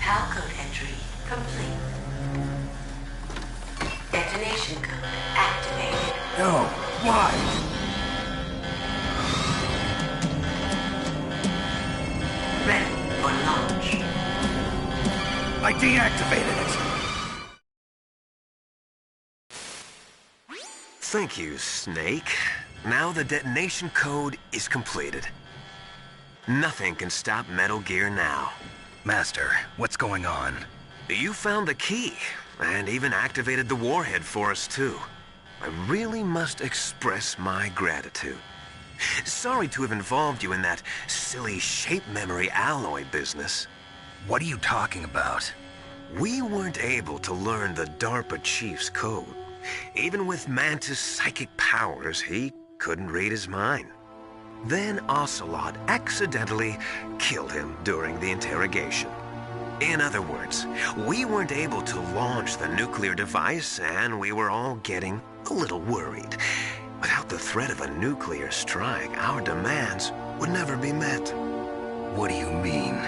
PAL code entry complete. Detonation code activated. No, why? Ready for launch. I deactivated it. Thank you, Snake. Now the detonation code is completed. Nothing can stop Metal Gear now. Master, what's going on? You found the key, and even activated the warhead for us, too. I really must express my gratitude. Sorry to have involved you in that silly shape memory alloy business. What are you talking about? We weren't able to learn the DARPA chief's code. Even with Mantis' psychic powers, he couldn't read his mind. Then Ocelot accidentally killed him during the interrogation. In other words, we weren't able to launch the nuclear device, and we were all getting a little worried. Without the threat of a nuclear strike, our demands would never be met. What do you mean?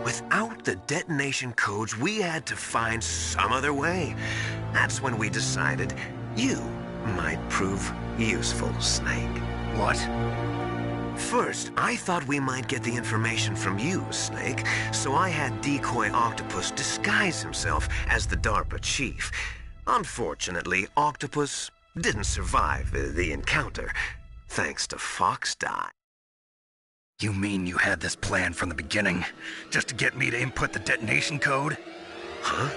Without the detonation codes, we had to find some other way. That's when we decided you might prove useful, Snake. What? First, I thought we might get the information from you, Snake, so I had Decoy Octopus disguise himself as the DARPA chief. Unfortunately, Octopus didn't survive the encounter, thanks to Fox Die. You mean you had this plan from the beginning, just to get me to input the detonation code? Huh?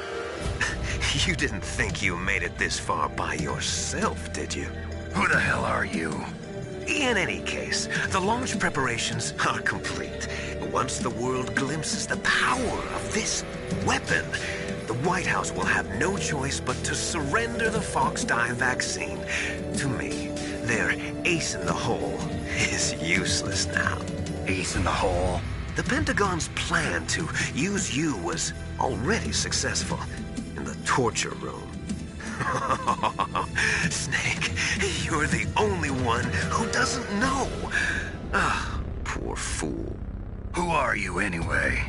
You didn't think you made it this far by yourself, did you? Who the hell are you? In any case, the launch preparations are complete. Once the world glimpses the power of this weapon, the White House will have no choice but to surrender the Fox Die vaccine to me. Their ace in the hole is useless now. Ace in the hole? The Pentagon's plan to use you was already successful in the torture room. Snake, you're the only one who doesn't know. Ah, poor fool. Who are you anyway?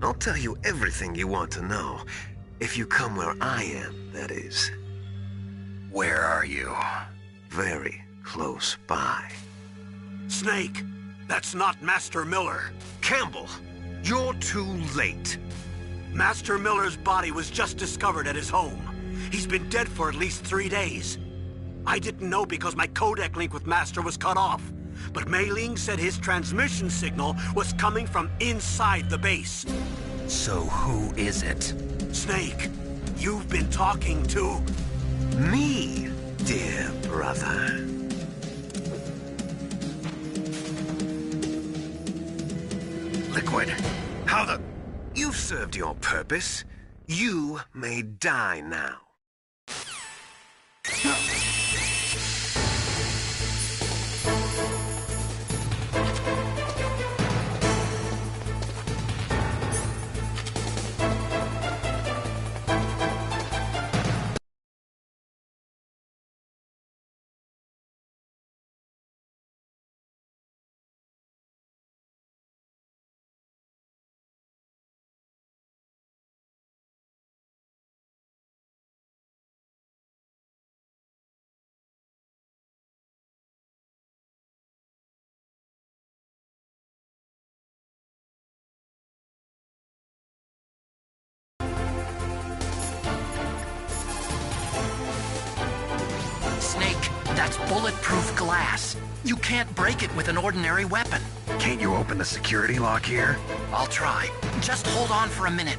I'll tell you everything you want to know. If you come where I am, that is. Where are you? Very close by. Snake, that's not Master Miller. Campbell, you're too late. Master Miller's body was just discovered at his home. He's been dead for at least 3 days. I didn't know because my codec link with Master was cut off. But Mei Ling said his transmission signal was coming from inside the base. So who is it? Snake, you've been talking to... me, dear brother. Liquid, how the... You've served your purpose. You may die now. That's bulletproof glass. You can't break it with an ordinary weapon. Can't you open the security lock here? I'll try. Just hold on for a minute.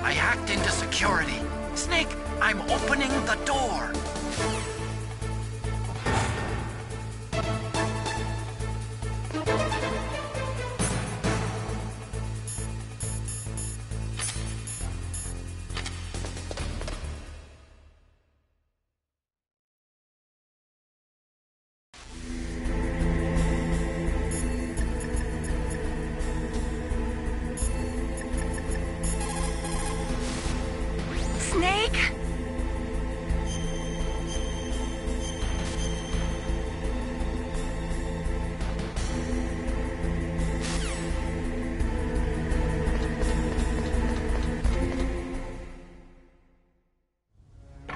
I hacked into security. Snake, I'm opening the door. Snake?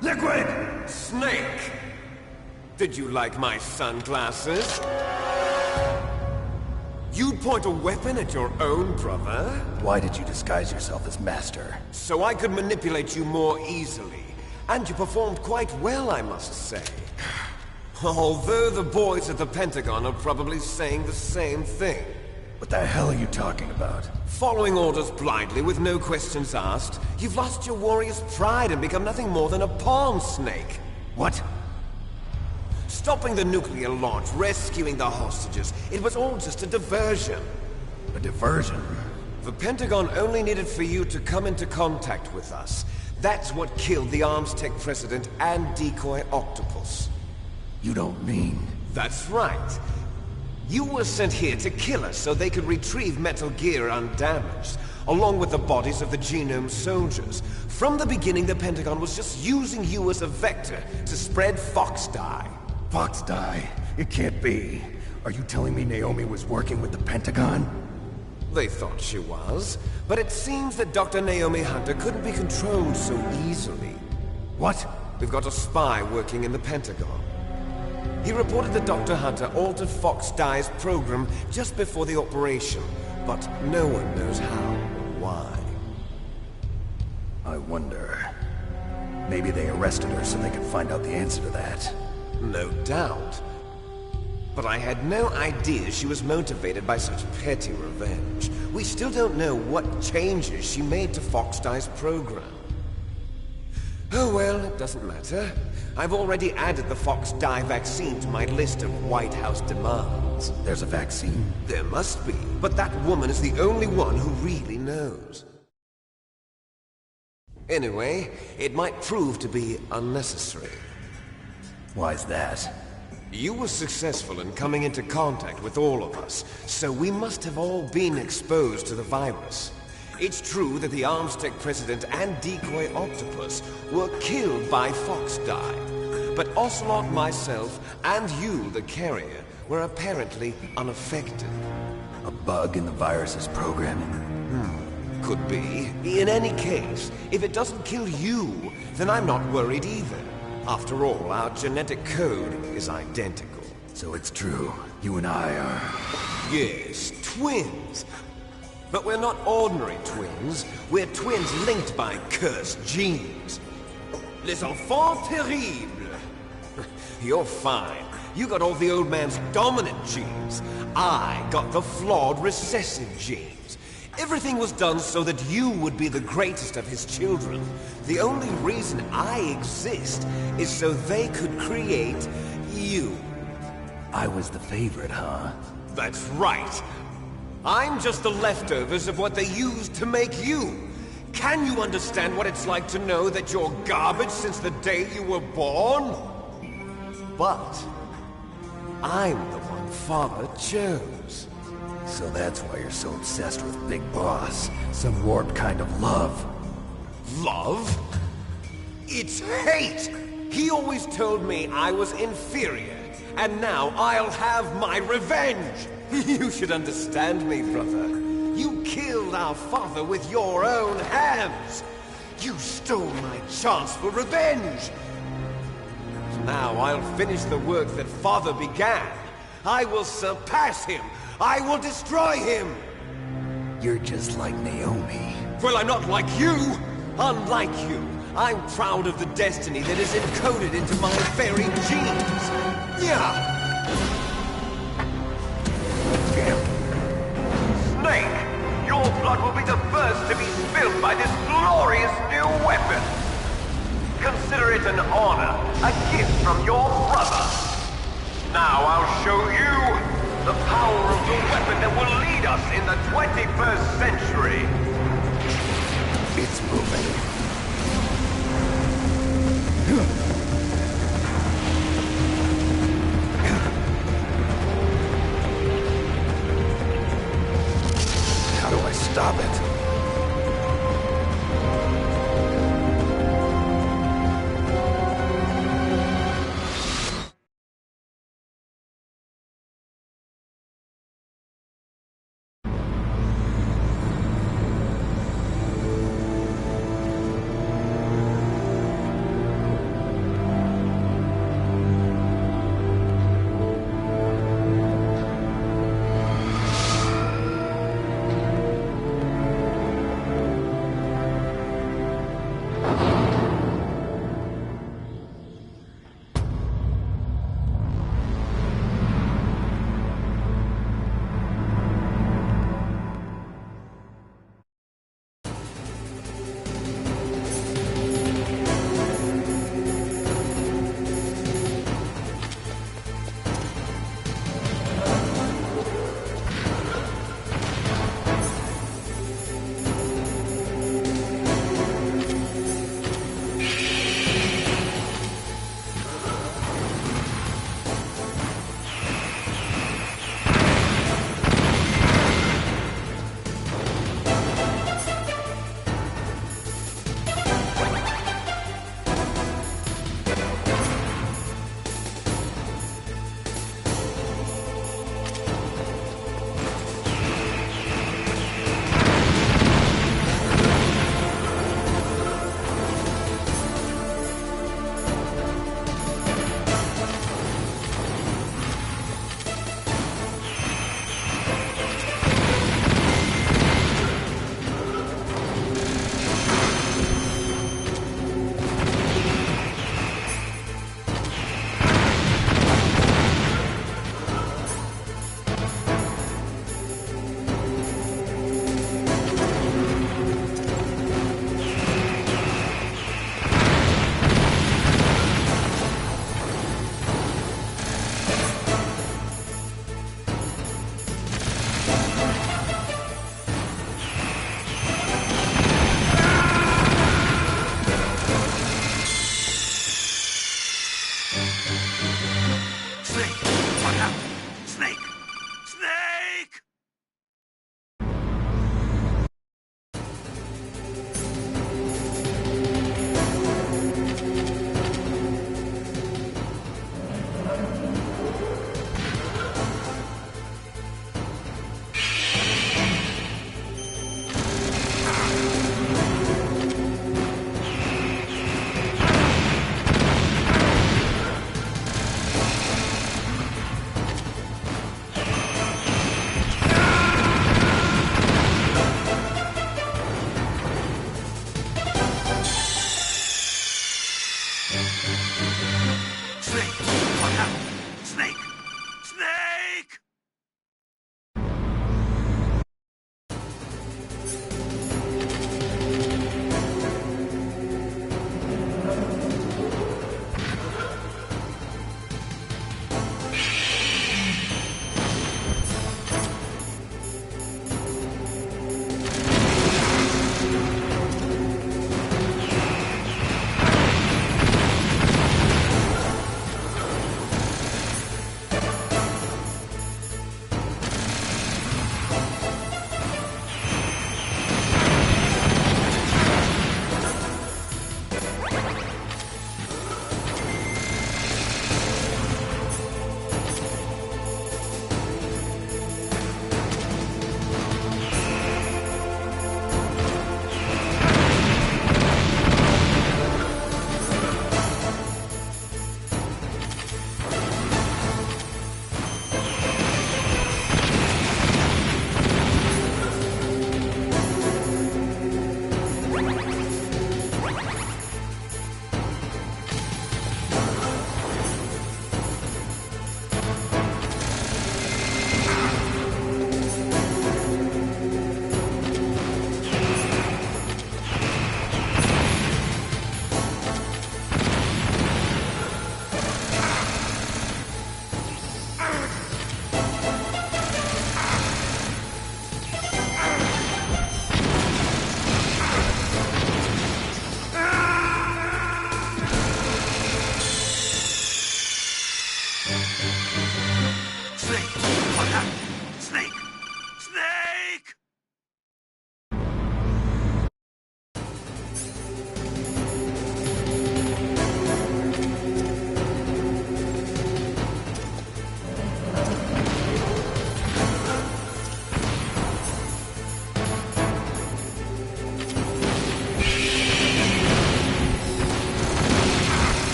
Liquid! Snake! Did you like my sunglasses? You'd point a weapon at your own brother? Why did you disguise yourself as Master? So I could manipulate you more easily. And you performed quite well, I must say. Although the boys at the Pentagon are probably saying the same thing. What the hell are you talking about? Following orders blindly with no questions asked, you've lost your warrior's pride and become nothing more than a pawn snake. What? Stopping the nuclear launch, rescuing the hostages, it was all just a diversion. A diversion? The Pentagon only needed for you to come into contact with us. That's what killed the Arms Tech president and decoy octopus. You don't mean... That's right. You were sent here to kill us so they could retrieve Metal Gear undamaged, along with the bodies of the Genome soldiers. From the beginning, the Pentagon was just using you as a vector to spread Fox dye. Fox dye? It can't be. Are you telling me Naomi was working with the Pentagon? They thought she was, but it seems that Dr. Naomi Hunter couldn't be controlled so easily. What? We've got a spy working in the Pentagon. He reported that Dr. Hunter altered Fox Dye's program just before the operation, but no one knows how or why. I wonder... Maybe they arrested her so they could find out the answer to that. No doubt. But I had no idea she was motivated by such petty revenge. We still don't know what changes she made to Fox Dye's program. Oh well, it doesn't matter. I've already added the Fox Dye vaccine to my list of White House demands. There's a vaccine? There must be, but that woman is the only one who really knows. Anyway, it might prove to be unnecessary. Why's that? You were successful in coming into contact with all of us, so we must have all been exposed to the virus. It's true that the Arms Tech president and decoy octopus were killed by Fox Dye, but Ocelot, myself, and you, the carrier, were apparently unaffected. A bug in the virus's programming? Could be. In any case, if it doesn't kill you, then I'm not worried either. After all, our genetic code is identical. So it's true. You and I are... Yes, twins. But we're not ordinary twins. We're twins linked by cursed genes. Les enfants terribles. You're fine. You got all the old man's dominant genes. I got the flawed recessive genes. Everything was done so that you would be the greatest of his children. The only reason I exist is so they could create you. I was the favorite, huh? That's right. I'm just the leftovers of what they used to make you. Can you understand what it's like to know that you're garbage since the day you were born? But I'm the one Father chose. So that's why you're so obsessed with Big Boss. Some warped kind of love. Love? It's hate! He always told me I was inferior, and now I'll have my revenge! You should understand me, brother. You killed our father with your own hands! You stole my chance for revenge! Now I'll finish the work that Father began. I will surpass him! I will destroy him! You're just like Naomi. Well, I'm not like you! Unlike you, I'm proud of the destiny that is encoded into my very genes! Yeah! Snake, your blood will be the first to be spilled by this glorious new weapon. Consider it an honor, a gift from your brother. Now I'll show you the power of the weapon that will lead us in the 21st century. It's moving. How do I stop it?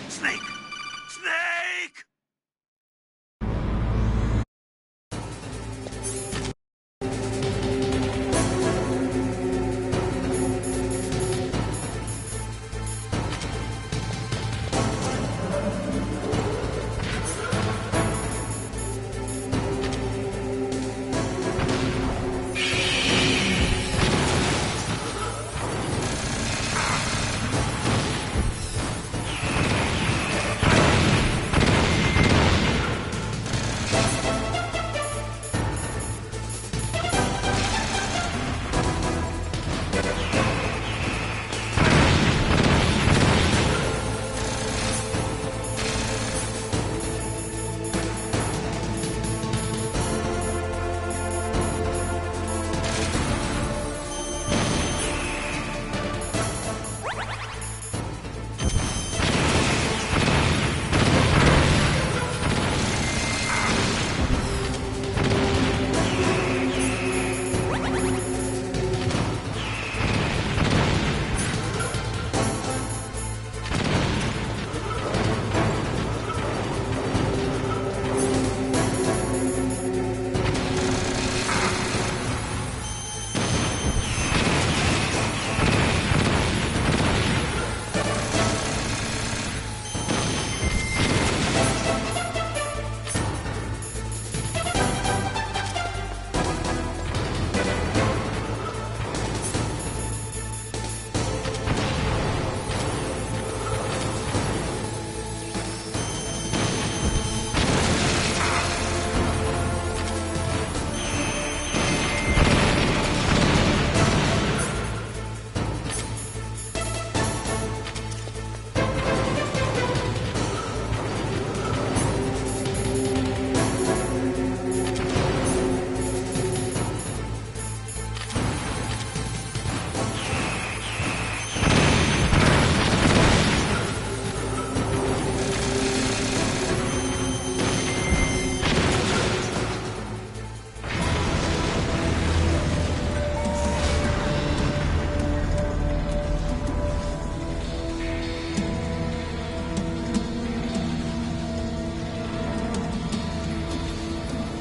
Snake! Snake!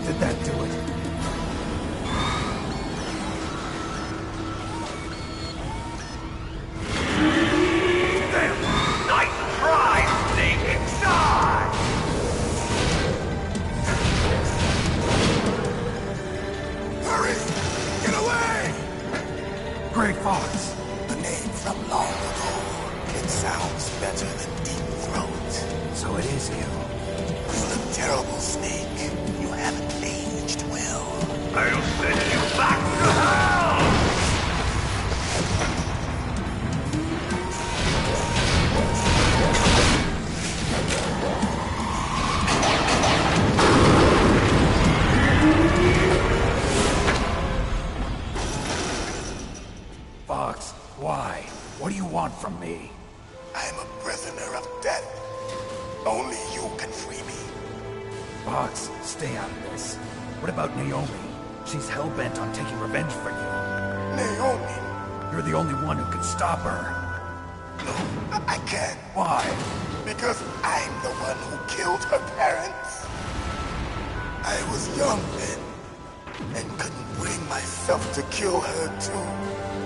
Did that do it? Damn! Nice try, Snake! Inside! Hurry! Get away! Grey Fox! The name from long ago. It sounds better than Deep Throat. So it is you. You look terrible, Snake. You haven't aged well. I'll send you back to hell! Fox, why? What do you want from me? I'm a prisoner of death. Only you can free me. Fox, stay out of this. What about Naomi? She's hell-bent on taking revenge for you. Naomi? You're the only one who can stop her. No, I can't. Why? Because I'm the one who killed her parents. I was young then, and couldn't bring myself to kill her too.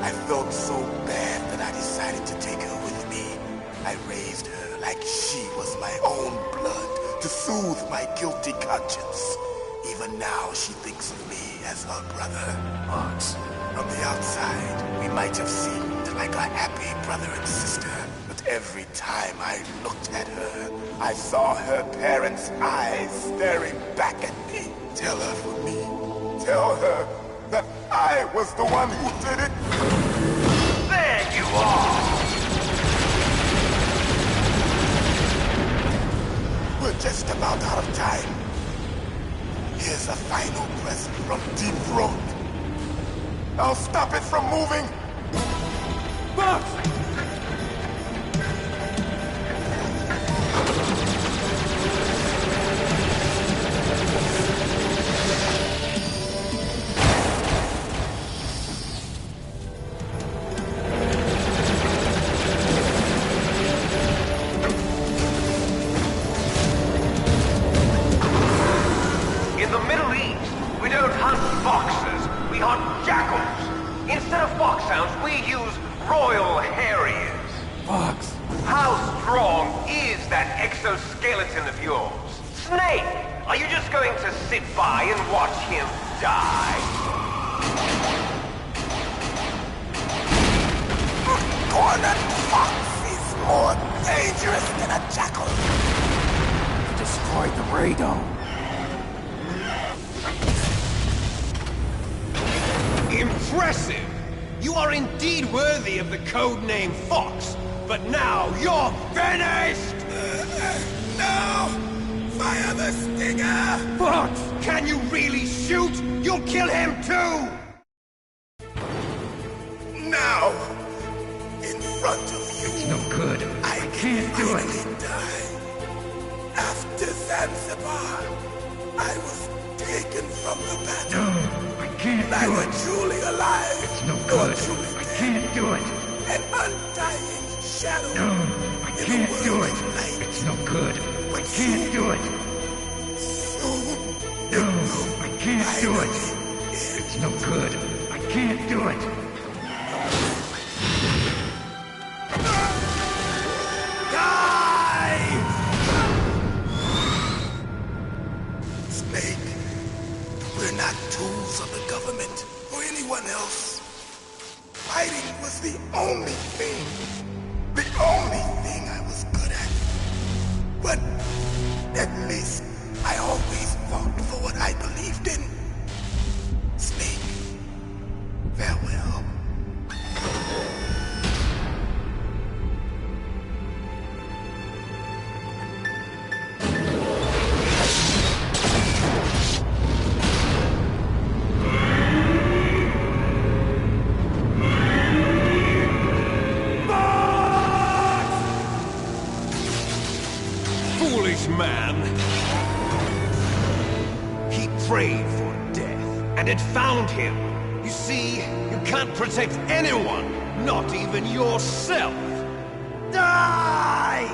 I felt so bad that I decided to take her with me. I raised her like she was my own blood to soothe my guilty conscience. Even now, she thinks of me as her brother. Fox. From the outside, we might have seemed like a happy brother and sister, but every time I looked at her, I saw her parents' eyes staring back at me. Tell her for me. Tell her that I was the one who did it. There you are! We're just about out of time. Here's a final present from Deep Throat. I'll stop it from moving. Fox! Fox! How strong is that exoskeleton of yours? Snake, are you just going to sit by and watch him die? A cornered fox is more dangerous than a jackal. You destroyed the radome. Impressive! You are indeed worthy of the codename Fox, but now you're finished! No! Fire the stinger! Fox! Can you really shoot? You'll kill him too! Now! In front of you! It's no good. I can't do it. Die. After Zanzibar, I was taken from the battle. No, I can't do Neither it. truly alive. It's no nor good. truly I dead. can't do it. An undying shadow. No, I in can't a do world it. of light. It's no good. I But can't do it. Soon, No, I can't do it. It's no good. I can't do it. Snake, we're not tools of the government or anyone else. Fighting was the only thing I was good at. But at least I always fought for what I believed in. Snake, farewell. Foolish man! He prayed for death, and it found him. You see, you can't protect anyone, not even yourself. Die!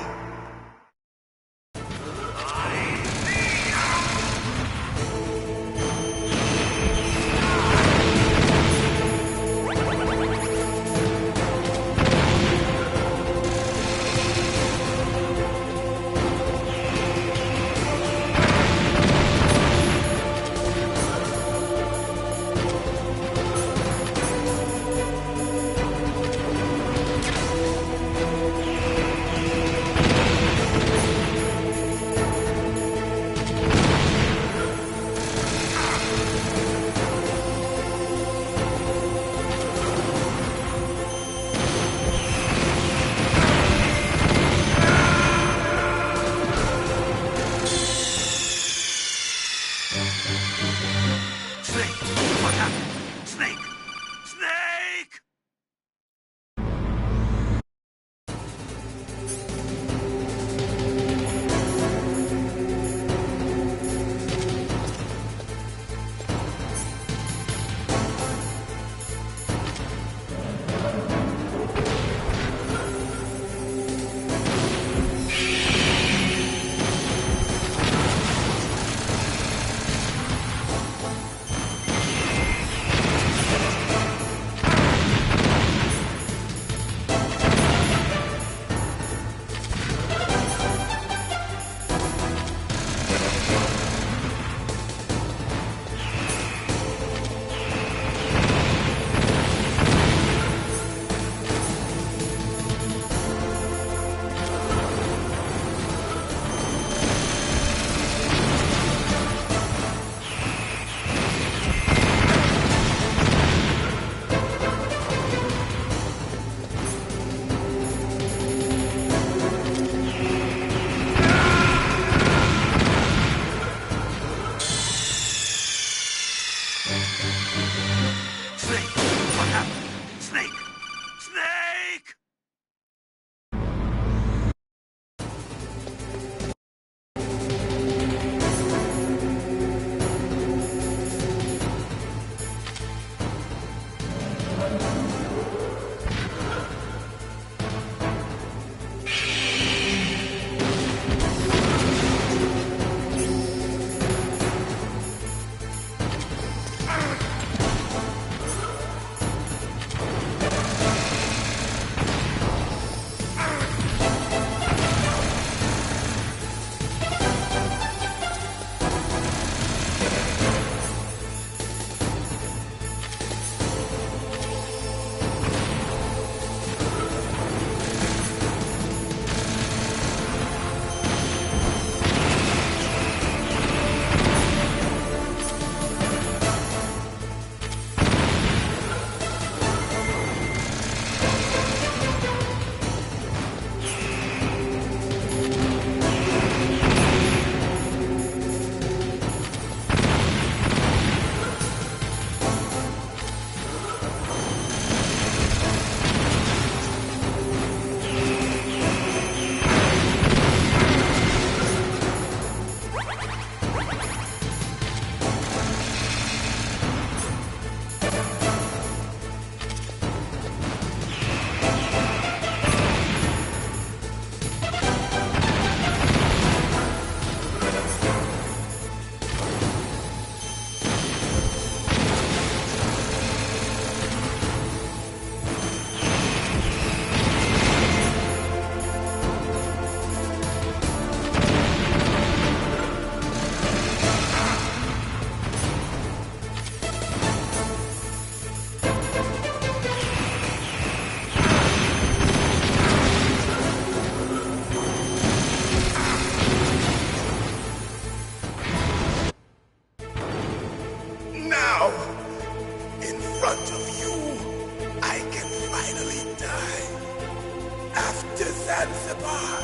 Zanzibar.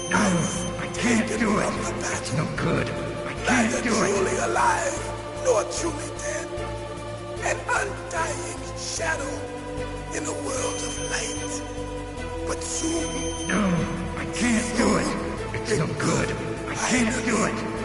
No, I can't do it. It's no good. I can't do it. Truly alive, nor truly dead. An undying shadow in a world of light. But soon... No, I can't do it. It's no good. I can't do it.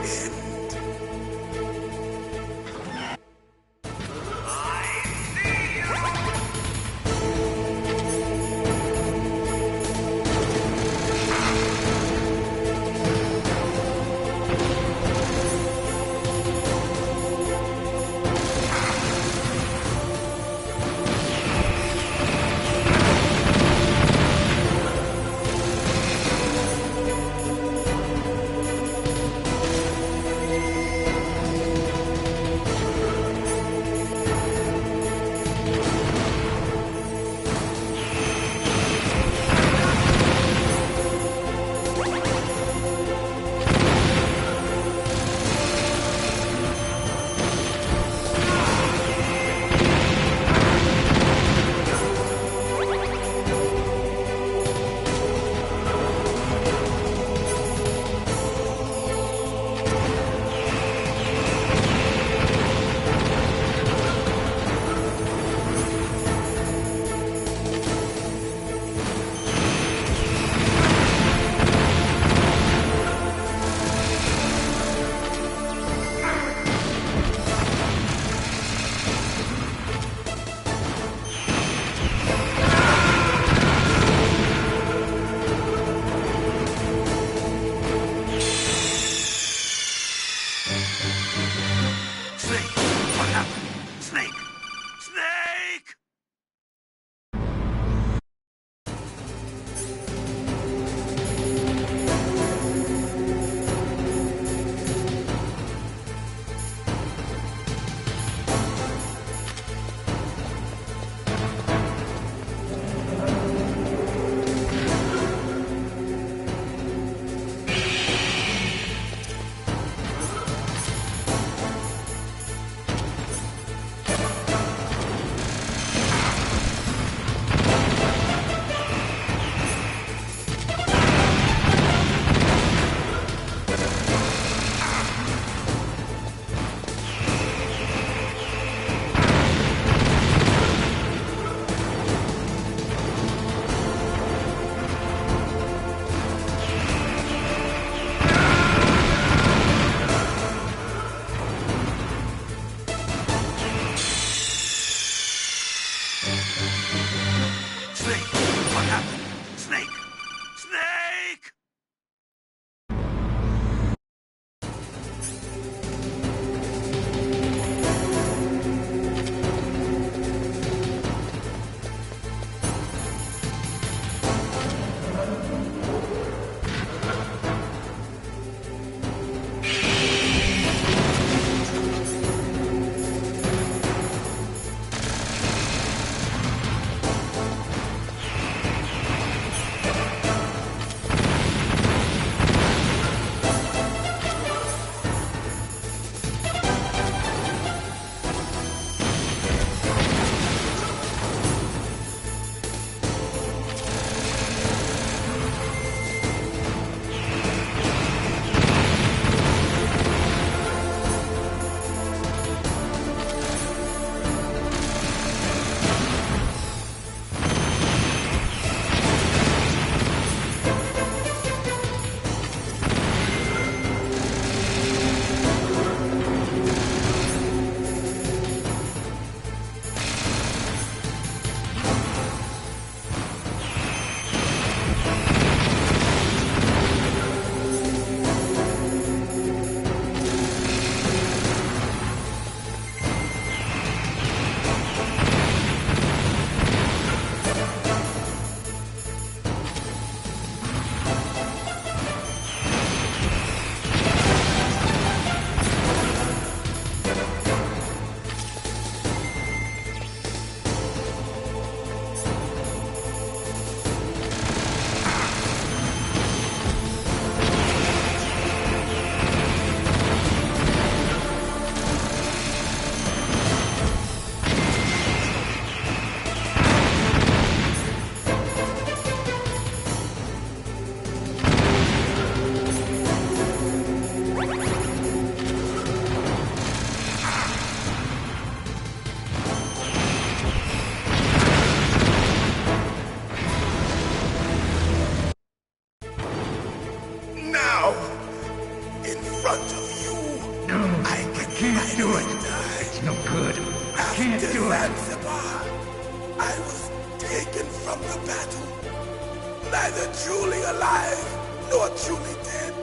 alive nor truly dead.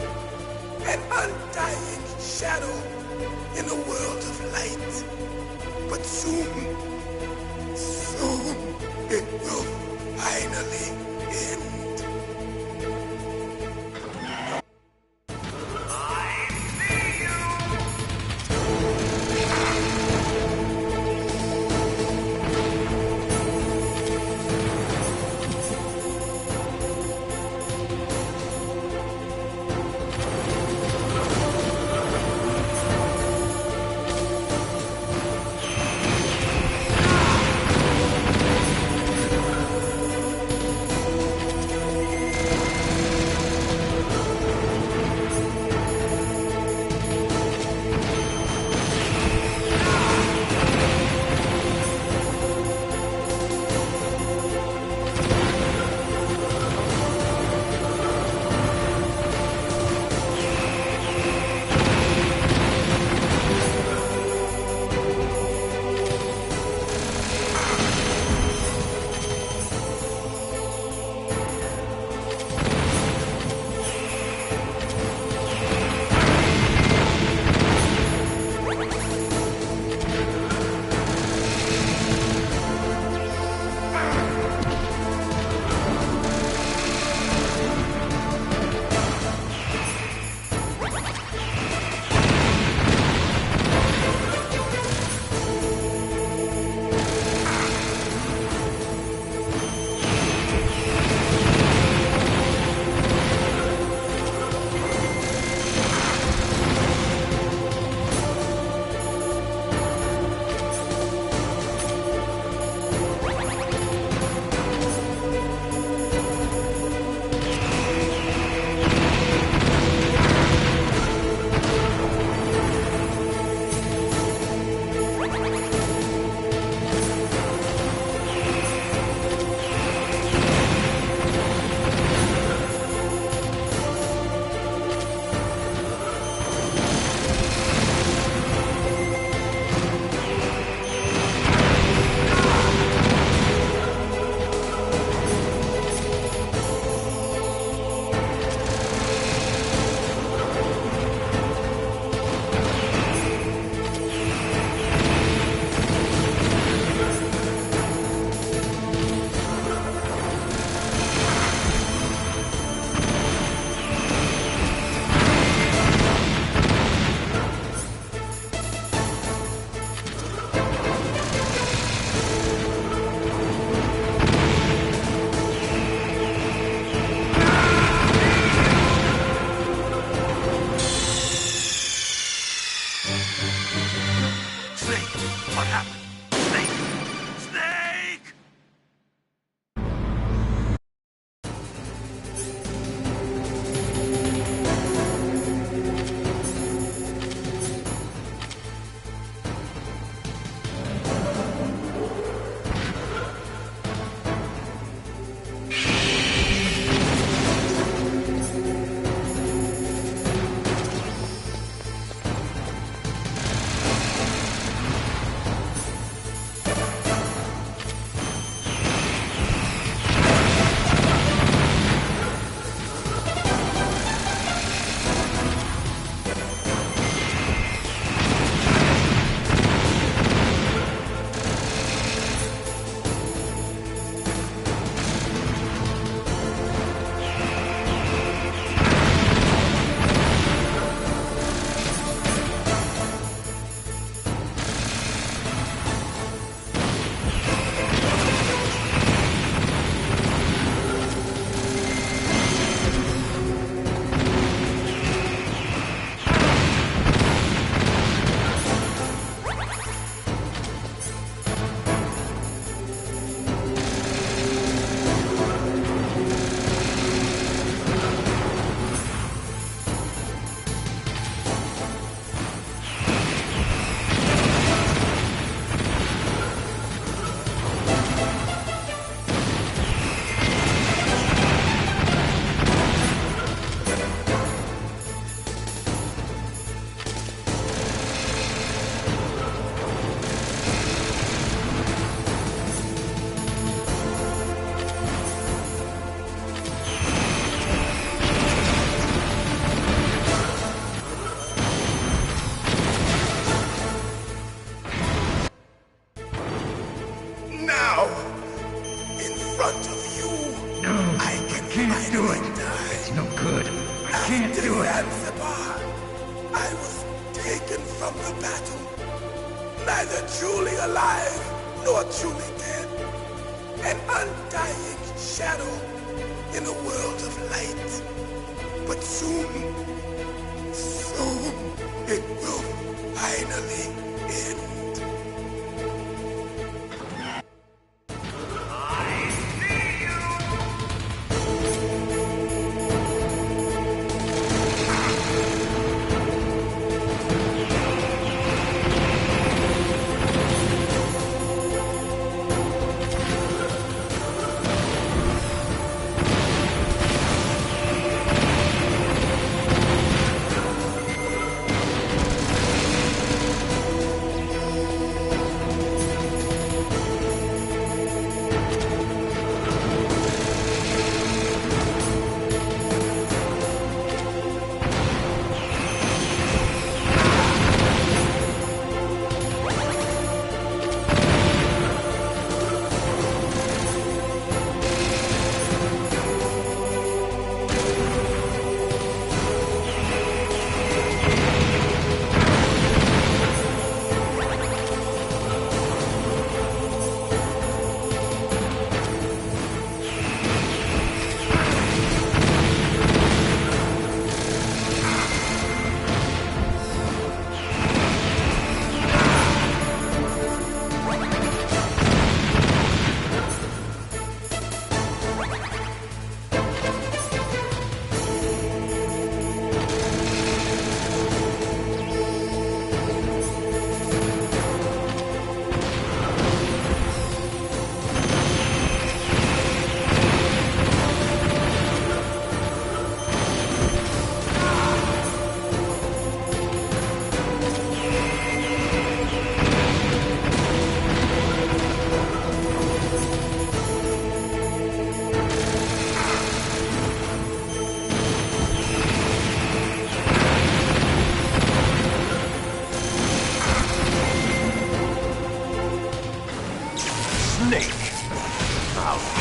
An undying shadow in a world of light. But soon, it will finally end. good. I can't do it. Zanzibar, I was taken from the battle, neither truly alive nor truly dead. An undying shadow in a world of light. But soon it will finally end.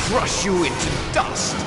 Crush you into dust!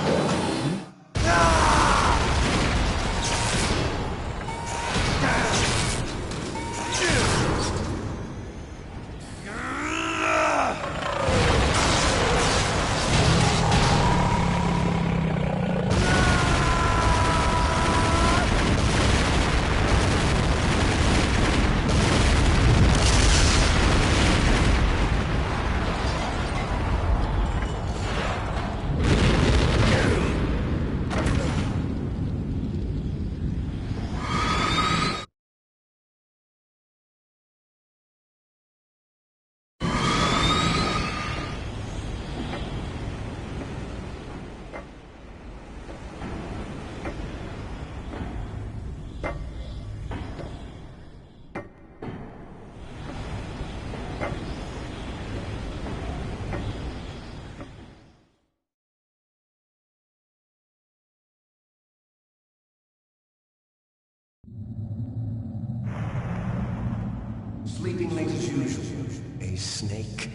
Sleeping late as usual. A snake?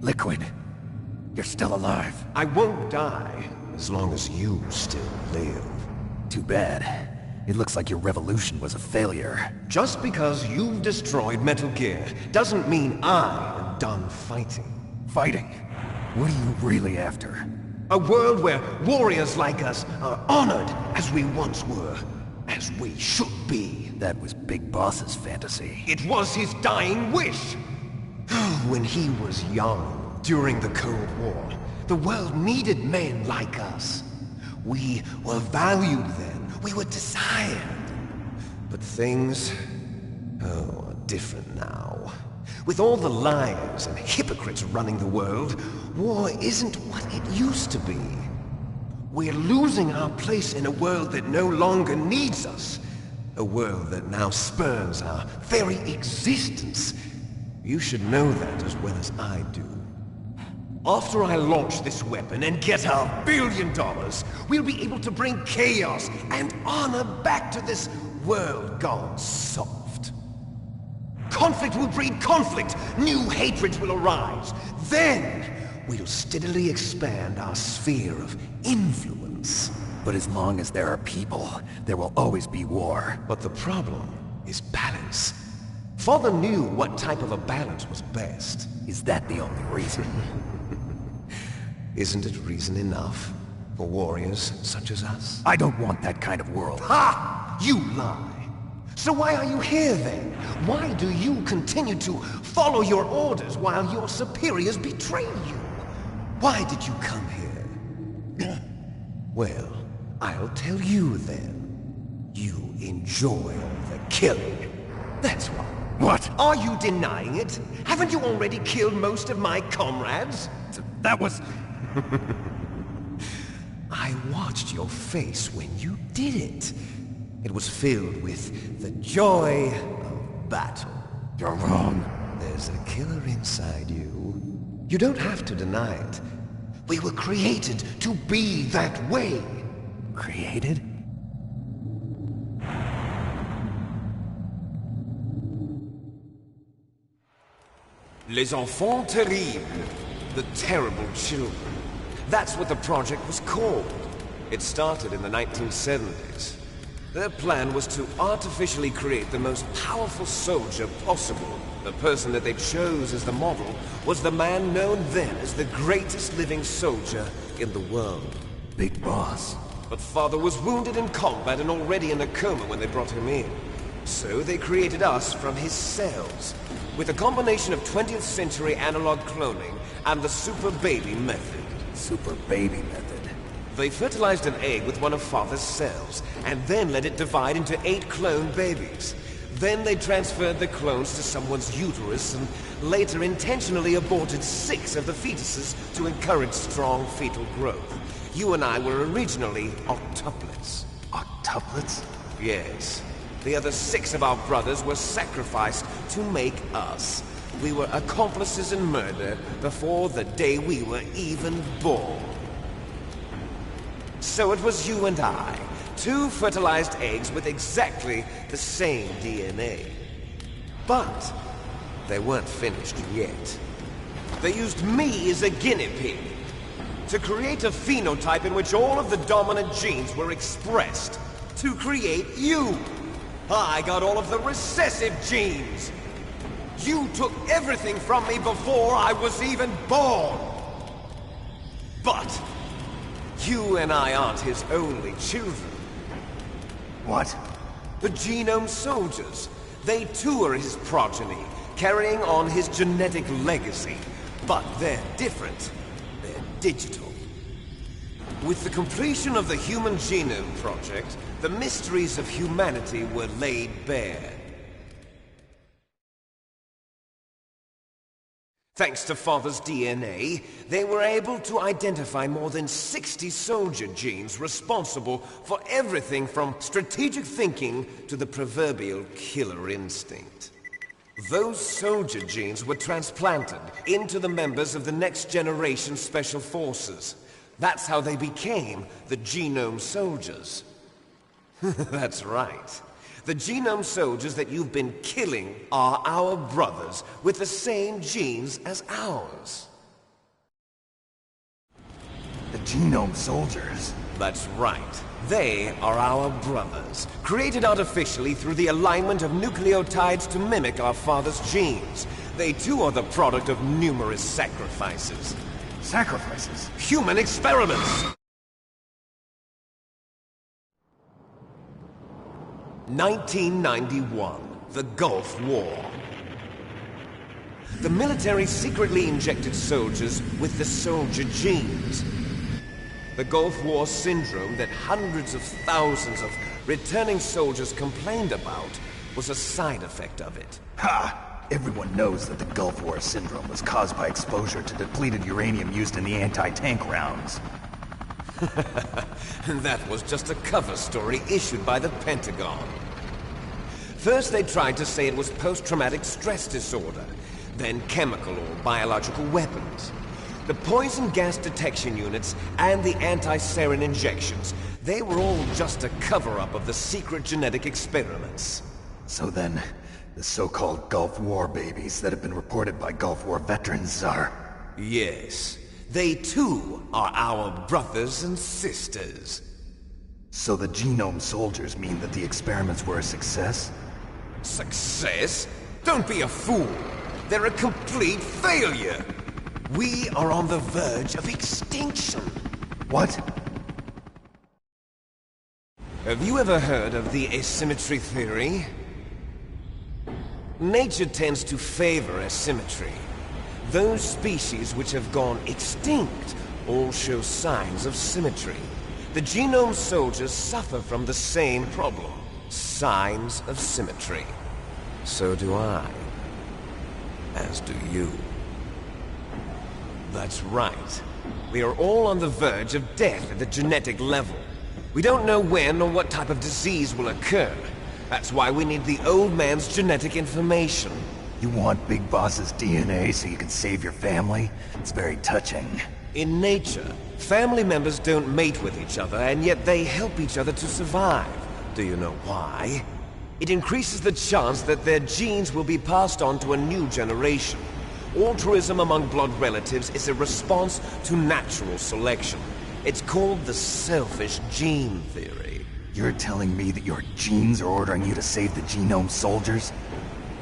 Liquid, you're still alive. I won't die as long as you still live. Too bad. It looks like your revolution was a failure. Just because you've destroyed Metal Gear doesn't mean I am done fighting. Fighting? What are you really after? A world where warriors like us are honored as we once were, as we should be. That was Big Boss's fantasy. It was his dying wish! When he was young, during the Cold War, the world needed men like us. We were valued then. We were desired. But things, are different now. With all the liars and hypocrites running the world, war isn't what it used to be. We're losing our place in a world that no longer needs us. A world that now spurns our very existence. You should know that as well as I do. After I launch this weapon and get our $1 billion, we'll be able to bring chaos and honor back to this world gone soft. Conflict will breed conflict. New hatreds will arise. Then, we'll steadily expand our sphere of influence. But as long as there are people, there will always be war. But the problem is balance. Father knew what type of a balance was best. Is that the only reason? Isn't it reason enough for warriors such as us? I don't want that kind of world. Ha! You lie! So why are you here then? Why do you continue to follow your orders while your superiors betray you? Why did you come here? Well, I'll tell you then. You enjoy the killing. That's why. What? Are you denying it? Haven't you already killed most of my comrades? That was... I watched your face when you did it. It was filled with the joy of battle. You're wrong. There's a killer inside you. You don't have to deny it. We were created to be that way. Created? Les enfants terribles. The terrible children. That's what the project was called. It started in the 1970s. Their plan was to artificially create the most powerful soldier possible. The person that they chose as the model was the man known then as the greatest living soldier in the world. Big Boss. But Father was wounded in combat and already in a coma when they brought him in. So they created us from his cells, with a combination of 20th century analog cloning and the super baby method. Super baby method. They fertilized an egg with one of Father's cells, and then let it divide into 8 clone babies. Then they transferred the clones to someone's uterus, and later intentionally aborted 6 of the fetuses to encourage strong fetal growth. You and I were originally octuplets. Octuplets? Yes. The other 6 of our brothers were sacrificed to make us. We were accomplices in murder before the day we were even born. So it was you and I, 2 fertilized eggs with exactly the same DNA. But they weren't finished yet. They used me as a guinea pig to create a phenotype in which all of the dominant genes were expressed. To create you. I got all of the recessive genes. You took everything from me before I was even born. But you and I aren't his only children. What? The genome soldiers. They too are his progeny, carrying on his genetic legacy. But they're different. They're digital. With the completion of the Human Genome Project, the mysteries of humanity were laid bare. Thanks to Father's DNA, they were able to identify more than 60 soldier genes responsible for everything from strategic thinking to the proverbial killer instinct. Those soldier genes were transplanted into the members of the next generation special forces. That's how they became the genome soldiers. That's right. The genome soldiers that you've been killing are our brothers with the same genes as ours. The genome soldiers? That's right. They are our brothers, created artificially through the alignment of nucleotides to mimic our father's genes. They too are the product of numerous sacrifices. Sacrifices? Human experiments! 1991, the Gulf War. The military secretly injected soldiers with the soldier genes. The Gulf War syndrome that hundreds of thousands of returning soldiers complained about was a side effect of it. Ha! Everyone knows that the Gulf War syndrome was caused by exposure to depleted uranium used in the anti-tank rounds. That was just a cover story issued by the Pentagon. First they tried to say it was post-traumatic stress disorder, then chemical or biological weapons. The poison gas detection units and the anti-sarin injections, they were all just a cover-up of the secret genetic experiments. So then, the so-called Gulf War babies that have been reported by Gulf War veterans are... Yes. They too are our brothers and sisters. So the genome soldiers mean that the experiments were a success? Success? Don't be a fool. They're a complete failure. We are on the verge of extinction. What? Have you ever heard of the asymmetry theory? Nature tends to favor asymmetry. Those species which have gone extinct all show signs of symmetry. The genome soldiers suffer from the same problem. Signs of symmetry. So do I. As do you. That's right. We are all on the verge of death at the genetic level. We don't know when or what type of disease will occur. That's why we need the old man's genetic information. You want Big Boss's DNA so you can save your family? It's very touching. In nature, family members don't mate with each other, and yet they help each other to survive. Do you know why? It increases the chance that their genes will be passed on to a new generation. Altruism among blood relatives is a response to natural selection. It's called the selfish gene theory. You're telling me that your genes are ordering you to save the genome soldiers?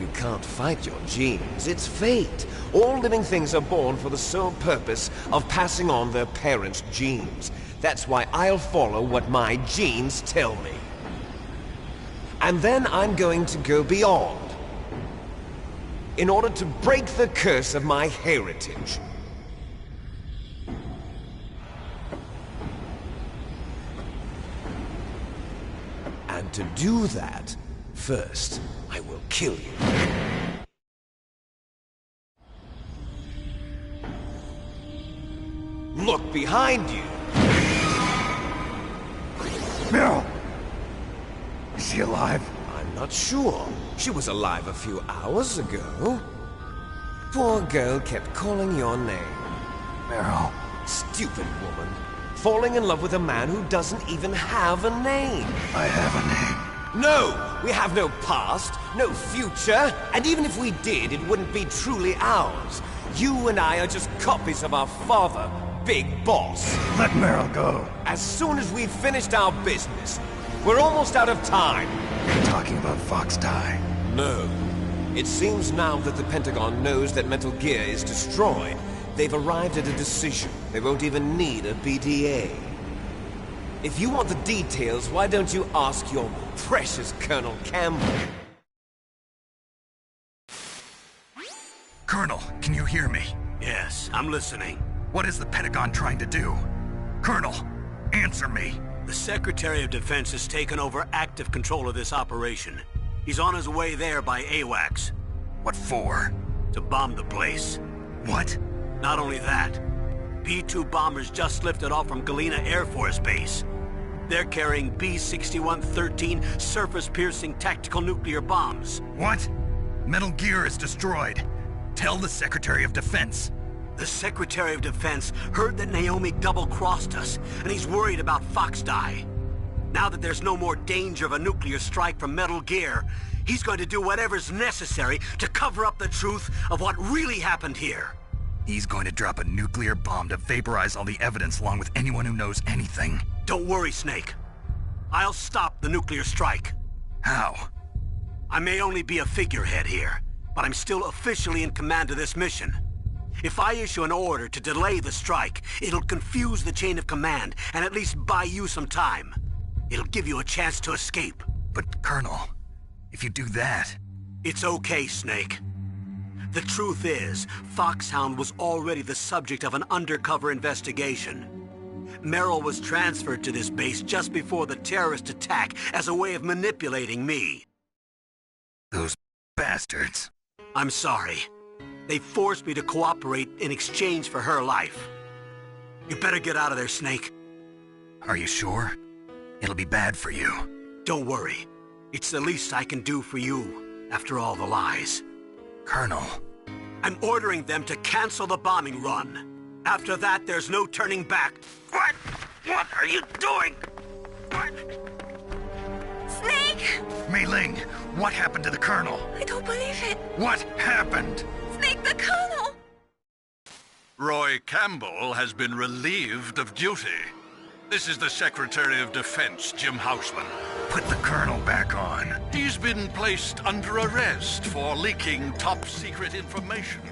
You can't fight your genes. It's fate. All living things are born for the sole purpose of passing on their parents' genes. That's why I'll follow what my genes tell me. And then I'm going to go beyond. In order to break the curse of my heritage. And to do that, first, I will kill you. Look behind you! Meryl! Is she alive? I'm not sure. She was alive a few hours ago. Poor girl kept calling your name. Meryl. Stupid woman. Falling in love with a man who doesn't even have a name. I have a name. No! We have no past, no future, and even if we did, it wouldn't be truly ours. You and I are just copies of our father, Big Boss. Let Meryl go. As soon as we've finished our business, we're almost out of time. You're talking about Fox Die. No. It seems now that the Pentagon knows that Metal Gear is destroyed. They've arrived at a decision. They won't even need a BDA. If you want the details, why don't you ask your precious Colonel Campbell? Colonel, can you hear me? Yes, I'm listening. What is the Pentagon trying to do? Colonel, answer me. The Secretary of Defense has taken over active control of this operation. He's on his way there by AWACS. What for? To bomb the place. What? Not only that, B-2 bombers just lifted off from Galena Air Force Base. They're carrying B-6113 surface-piercing tactical nuclear bombs. What? Metal Gear is destroyed. Tell the Secretary of Defense. The Secretary of Defense heard that Naomi double-crossed us, and he's worried about Fox Die. Now that there's no more danger of a nuclear strike from Metal Gear, he's going to do whatever's necessary to cover up the truth of what really happened here. He's going to drop a nuclear bomb to vaporize all the evidence along with anyone who knows anything. Don't worry, Snake. I'll stop the nuclear strike. How? I may only be a figurehead here, but I'm still officially in command of this mission. If I issue an order to delay the strike, it'll confuse the chain of command and at least buy you some time. It'll give you a chance to escape. But, Colonel, if you do that... It's okay, Snake. The truth is, Foxhound was already the subject of an undercover investigation. Meryl was transferred to this base just before the terrorist attack as a way of manipulating me. Those bastards. I'm sorry. They forced me to cooperate in exchange for her life. You better get out of there, Snake. Are you sure? It'll be bad for you. Don't worry. It's the least I can do for you, after all the lies. Colonel. I'm ordering them to cancel the bombing run. After that, there's no turning back. What? What are you doing? What? Snake! Mei Ling, what happened to the Colonel? I don't believe it. What happened? Snake, the Colonel! Roy Campbell has been relieved of duty. This is the Secretary of Defense, Jim Houseman. Put the Colonel back on. He's been placed under arrest for leaking top-secret information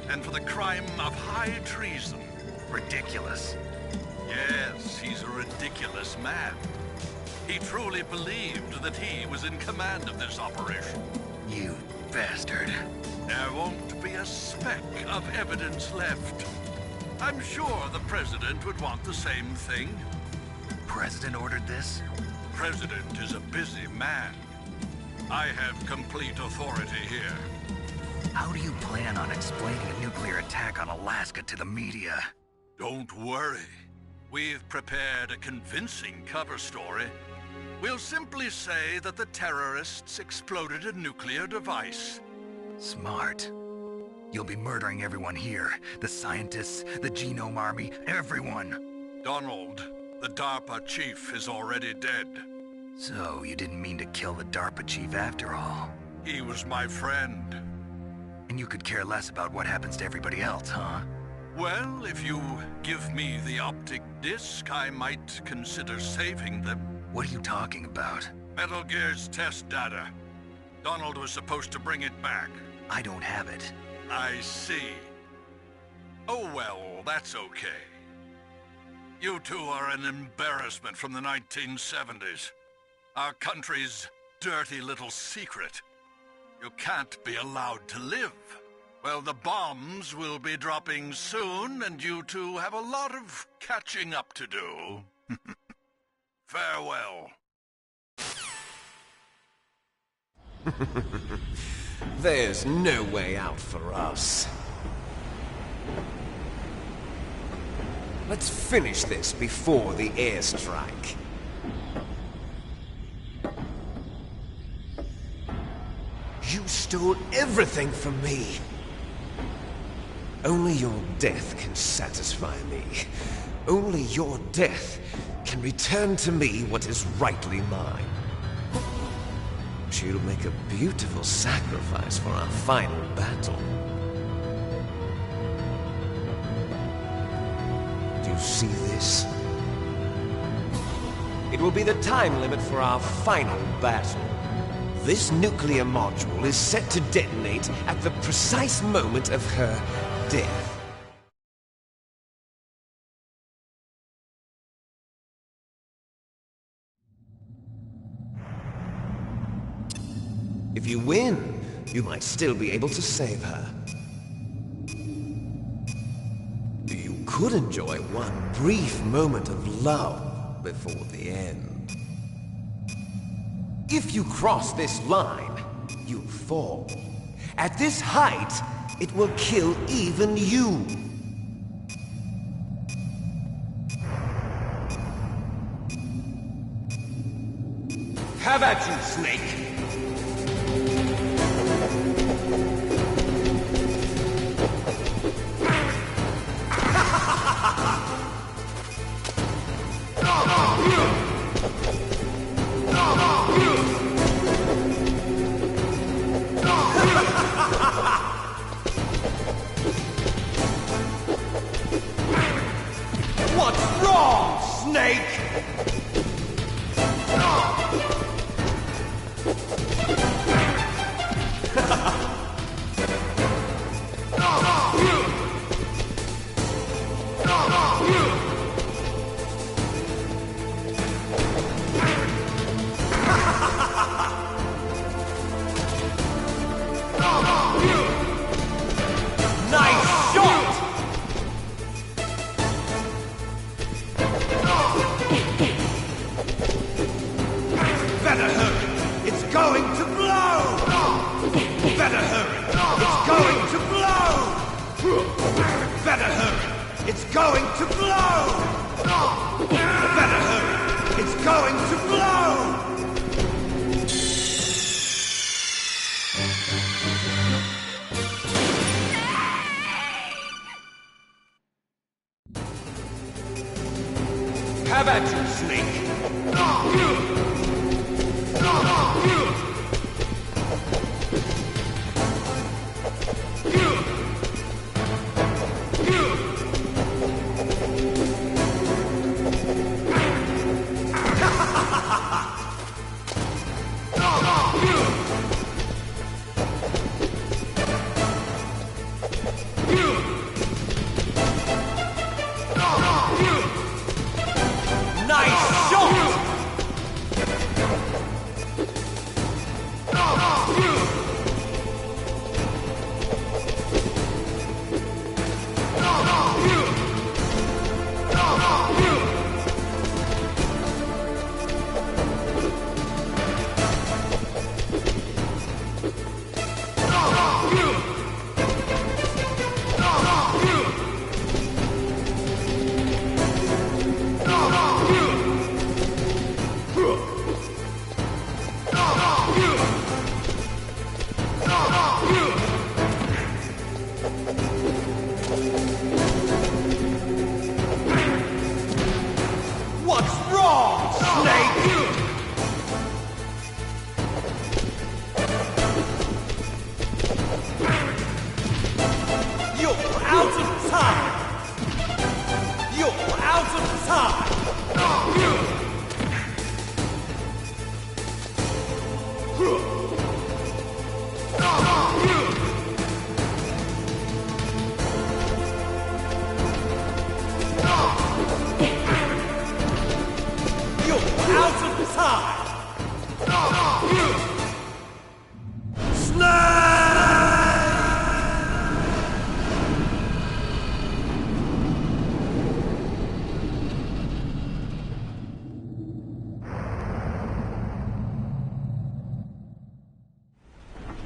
and for the crime of high treason. Ridiculous. Yes, he's a ridiculous man. He truly believed that he was in command of this operation. You bastard. There won't be a speck of evidence left. I'm sure the President would want the same thing. President ordered this? President is a busy man. I have complete authority here. How do you plan on explaining a nuclear attack on Alaska to the media? Don't worry. We've prepared a convincing cover story. We'll simply say that the terrorists exploded a nuclear device. Smart. You'll be murdering everyone here. The scientists, the Genome Army, everyone. Donald, the DARPA chief, is already dead. So, you didn't mean to kill the DARPA chief after all? He was my friend. And you could care less about what happens to everybody else, huh? Well, if you give me the optic disc, I might consider saving them. What are you talking about? Metal Gear's test data. Donald was supposed to bring it back. I don't have it. I see. Oh well, that's okay. You two are an embarrassment from the 1970s. Our country's dirty little secret. You can't be allowed to live. Well, the bombs will be dropping soon, and you two have a lot of catching up to do. Farewell. There's no way out for us. Let's finish this before the airstrike. You stole everything from me. Only your death can satisfy me. Only your death can return to me what is rightly mine. She'll make a beautiful sacrifice for our final battle. Do you see this? It will be the time limit for our final battle. This nuclear module is set to detonate at the precise moment of her death. If you win, you might still be able to save her. You could enjoy one brief moment of love before the end. If you cross this line, you fall. At this height, it will kill even you. Have at you, Snake! What's wrong, Snake? Nice shot! Better hurry! It's going to blow! Better hurry! It's going to blow! Better hurry! It's going to blow! Better hurry! It's going to blow! Have at you, Snake!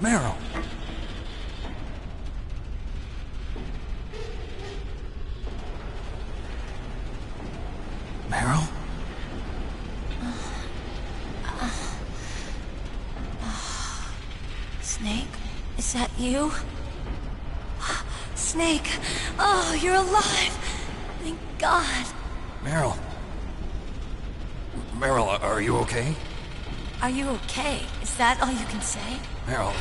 Meryl! Meryl? Snake, is that you? Snake! Oh, you're alive! Thank God! Meryl? Meryl, are you okay? Are you okay? Is that all you can say? Meryl,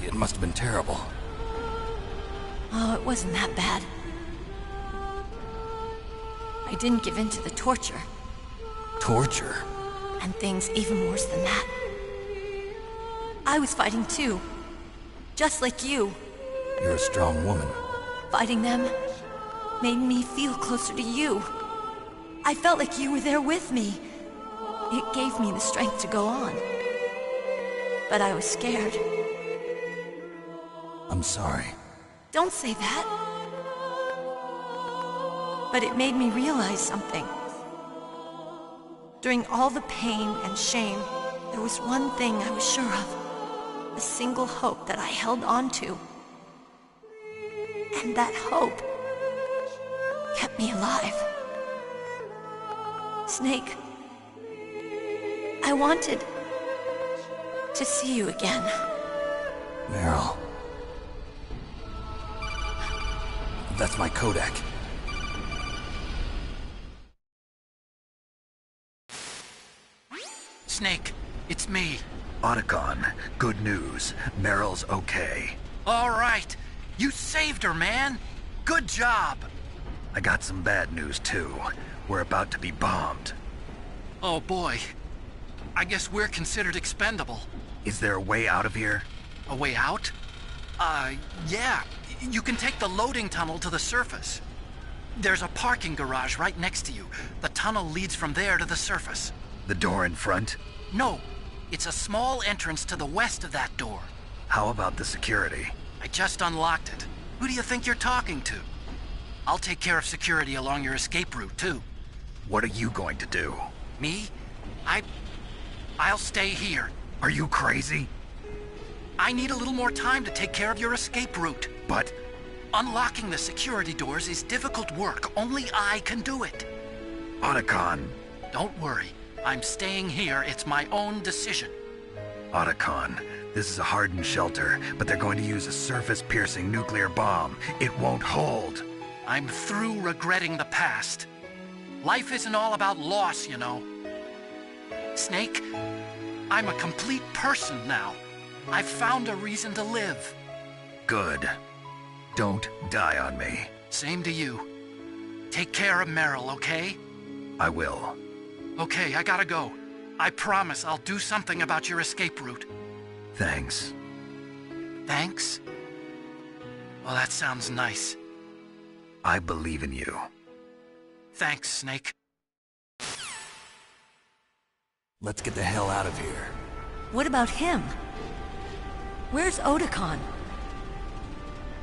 it must have been terrible. Oh, it wasn't that bad. I didn't give in to the torture. Torture? And things even worse than that. I was fighting too. Just like you. You're a strong woman. Fighting them made me feel closer to you. I felt like you were there with me. It gave me the strength to go on. But I was scared. I'm sorry. Don't say that. But it made me realize something. During all the pain and shame, there was one thing I was sure of. A single hope that I held on to. And that hope kept me alive. Snake, I wanted to see you again. Meryl. That's my Kodak. Snake, it's me. Otacon, good news. Meryl's okay. All right. You saved her, man. Good job. I got some bad news, too. We're about to be bombed. Oh, boy. I guess we're considered expendable. Is there a way out of here? A way out? Yeah. You can take the loading tunnel to the surface. There's a parking garage right next to you. The tunnel leads from there to the surface. The door in front? No. It's a small entrance to the west of that door. How about the security? I just unlocked it. Who do you think you're talking to? I'll take care of security along your escape route, too. What are you going to do? Me? I'll stay here. Are you crazy? I need a little more time to take care of your escape route. But... unlocking the security doors is difficult work. Only I can do it. Otacon. Don't worry. I'm staying here. It's my own decision. Otacon, this is a hardened shelter, but they're going to use a surface-piercing nuclear bomb. It won't hold. I'm through regretting the past. Life isn't all about loss, you know. Snake, I'm a complete person now. I've found a reason to live. Good. Don't die on me. Same to you. Take care of Meryl, okay? I will. Okay, I gotta go. I promise I'll do something about your escape route. Thanks. Thanks? Well, that sounds nice. I believe in you. Thanks, Snake. Let's get the hell out of here. What about him? Where's Otacon?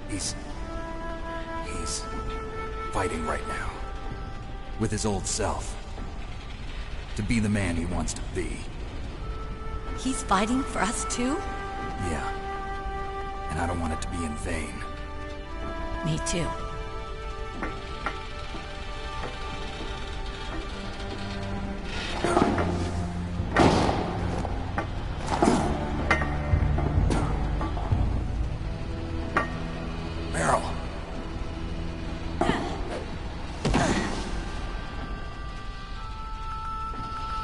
He's fighting right now. With his old self. To be the man he wants to be. He's fighting for us too? Yeah. And I don't want it to be in vain. Me too. Meryl.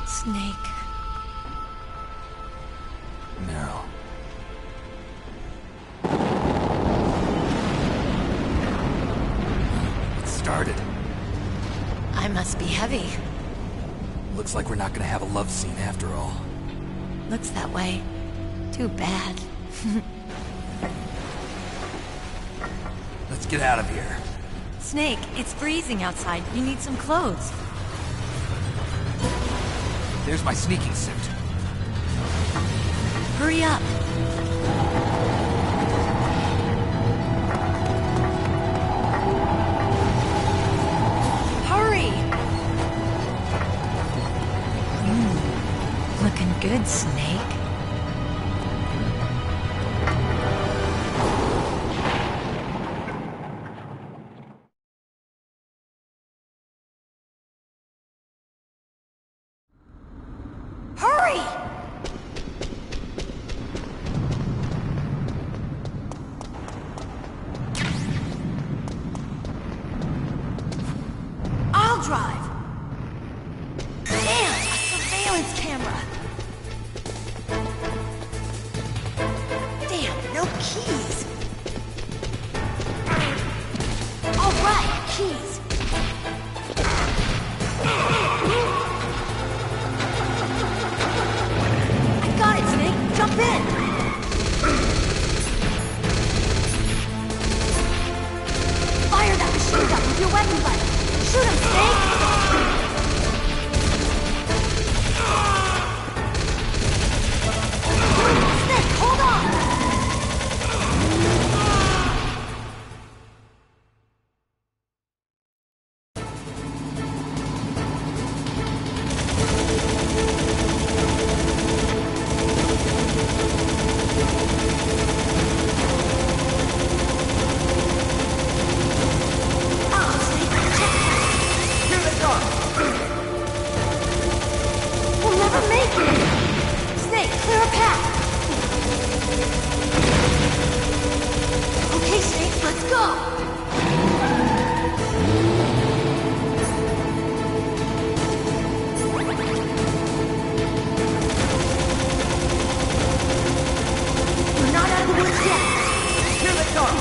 Snake. Meryl. It started. I must be heavy. Looks like we're not gonna have a love scene after all. Looks that way. Too bad. Let's get out of here. Snake, it's freezing outside. You need some clothes. There's my sneaking suit. Hurry up. Hurry! Looking good, Snake. Hurry! I'll drive. Damn, a surveillance camera. Damn, no keys. All right, keys. I got it, Snake. Jump in. Fire that machine gun with your weapon button. Shoot him, Snake! Snake, hold on! We'll never make it! Snake, clear a path! Okay, Snake, let's go! We're not out of the woods yet! Here they come!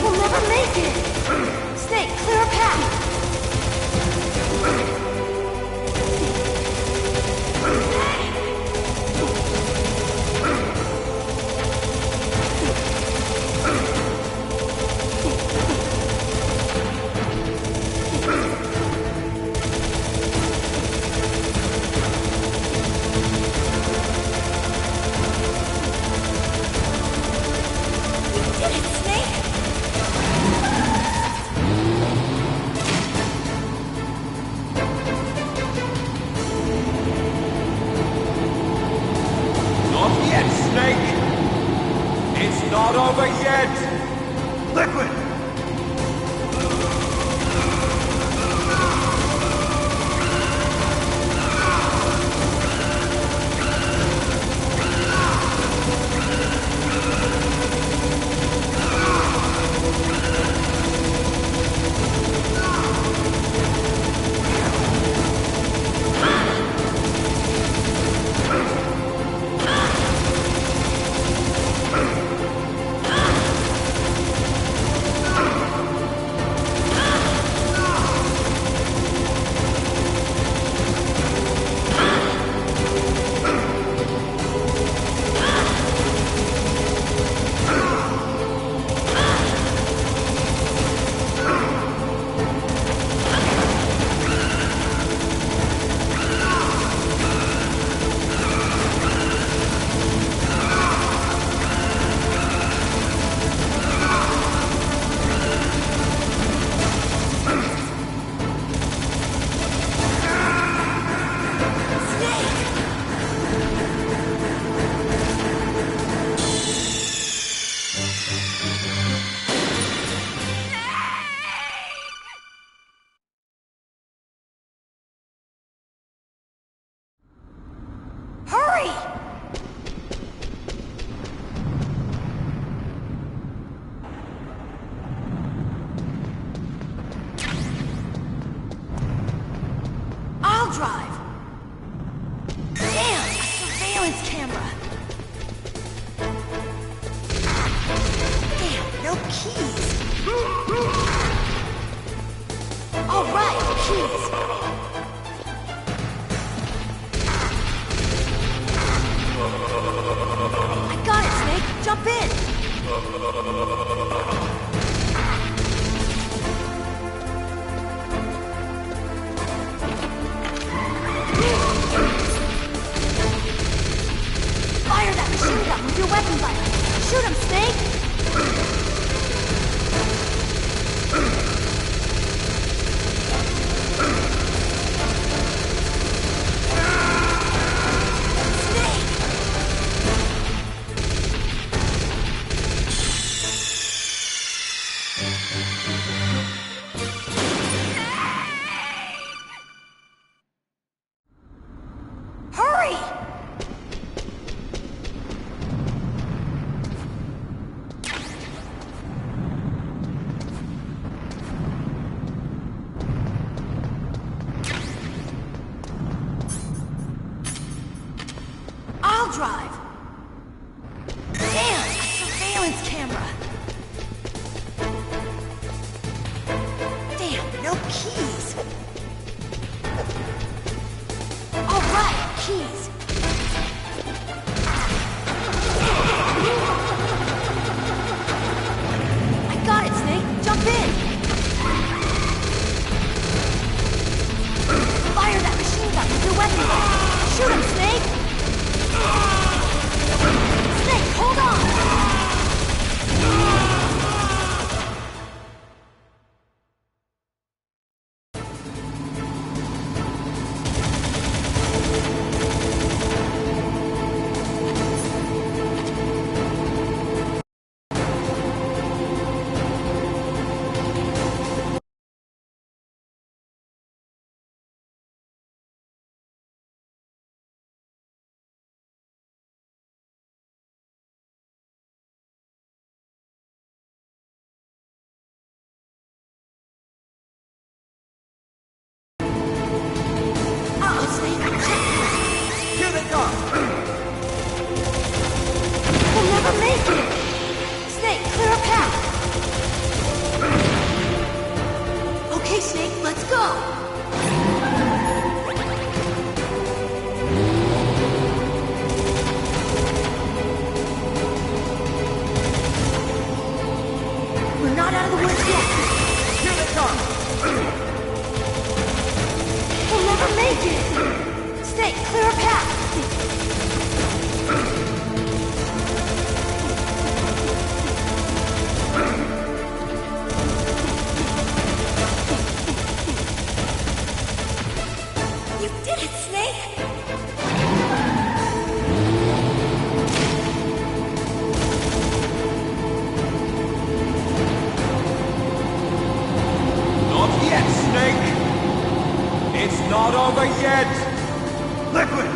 We'll never make it! Snake, clear a path! We did it, Snake! Not yet, Snake! It's not over yet! Liquid! Hurry! I'll drive. Damn, a surveillance camera. Damn, no keys. All right, keys. I got it, Snake! Jump in! Fire that machine gun with your weapon button! Shoot him, Snake! Hurry! I'll drive. Damn, a surveillance camera. Damn, no keys. All right, keys. I got it, Snake. Jump in. Fire that machine gun with your weapon gun. Shoot him, Snake. Snake, hold on. Here they come! We'll never make it! Snake, clear a path! Okay, Snake, let's go! We're not out of the woods yet! Here they come! We'll never make it! Snake, clear a path! You did it, Snake! Not yet, Snake! It's not over yet! Liquid!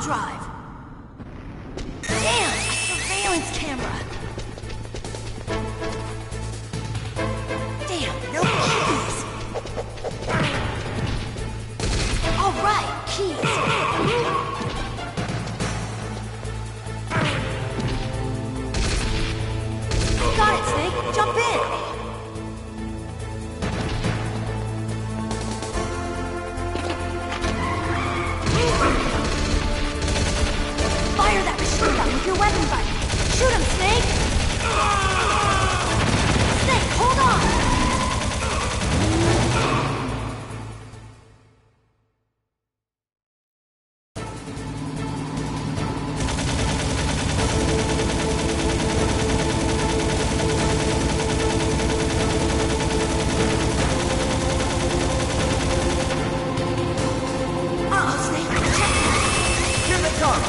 drive. Damn, a surveillance camera. Damn, no keys. All right, keys. Got it, Snake. Jump in. Fire that machine gun with your weapon button. Shoot him, Snake! Snake, hold on! Uh-oh, Snake. Check it. Here they come!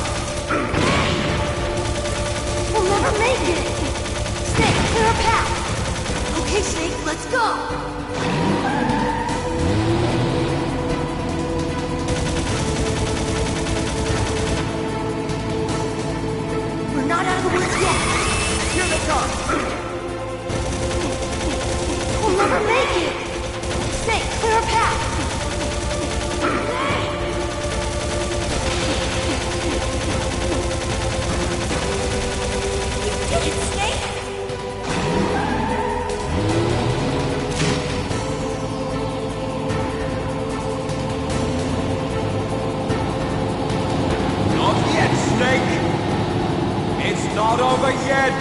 We'll never make it! Snake, clear a path! Okay, Snake, let's go! We're not out of the woods yet! Here they come! We'll never make it! Snake, clear a path! You did it, Snake! Not yet, Snake! It's not over yet!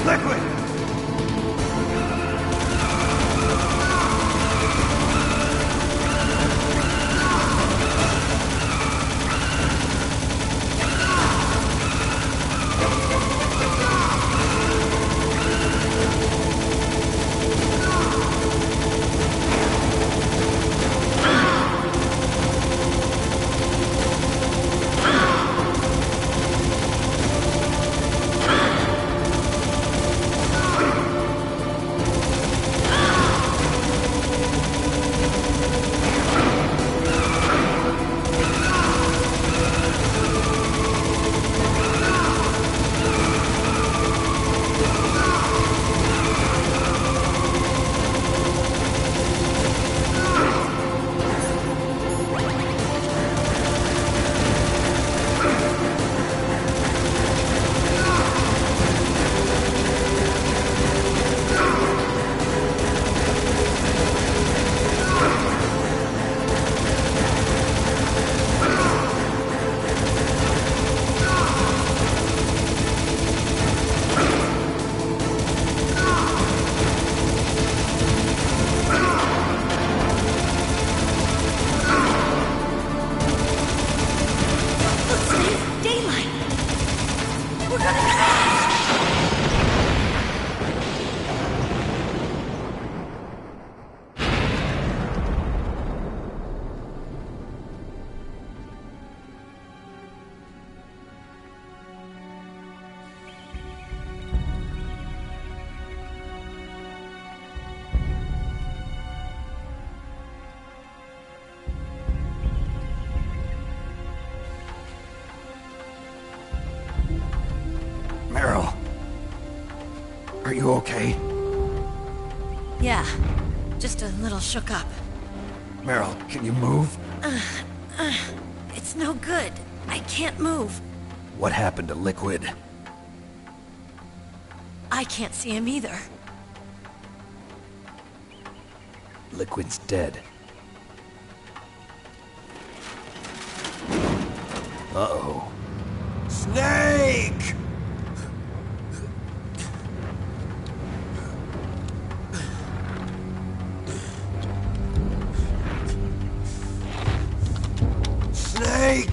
Liquid! Meryl. Are you okay? Yeah, just a little shook up. Meryl, can you move? It's no good. I can't move. What happened to Liquid? I can't see him either. Liquid's dead. Uh-oh. Snake! Snake!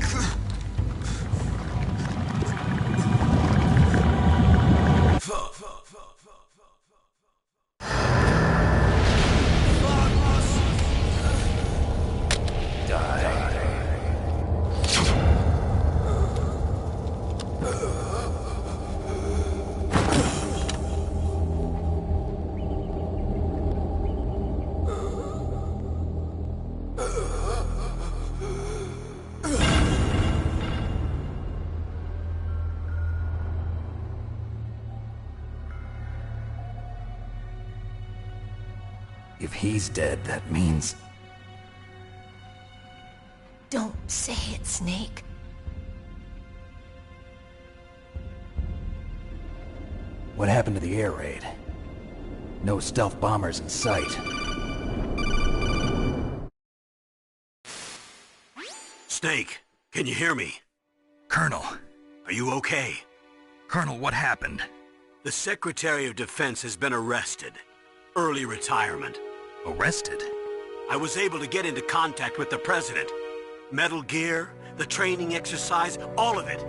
If he's dead, that means... Don't say it, Snake. What happened to the air raid? No stealth bombers in sight. Snake, can you hear me? Colonel. Are you okay? Colonel, what happened? The Secretary of Defense has been arrested. Early retirement. Arrested? I was able to get into contact with the President. Metal Gear, the training exercise, all of it.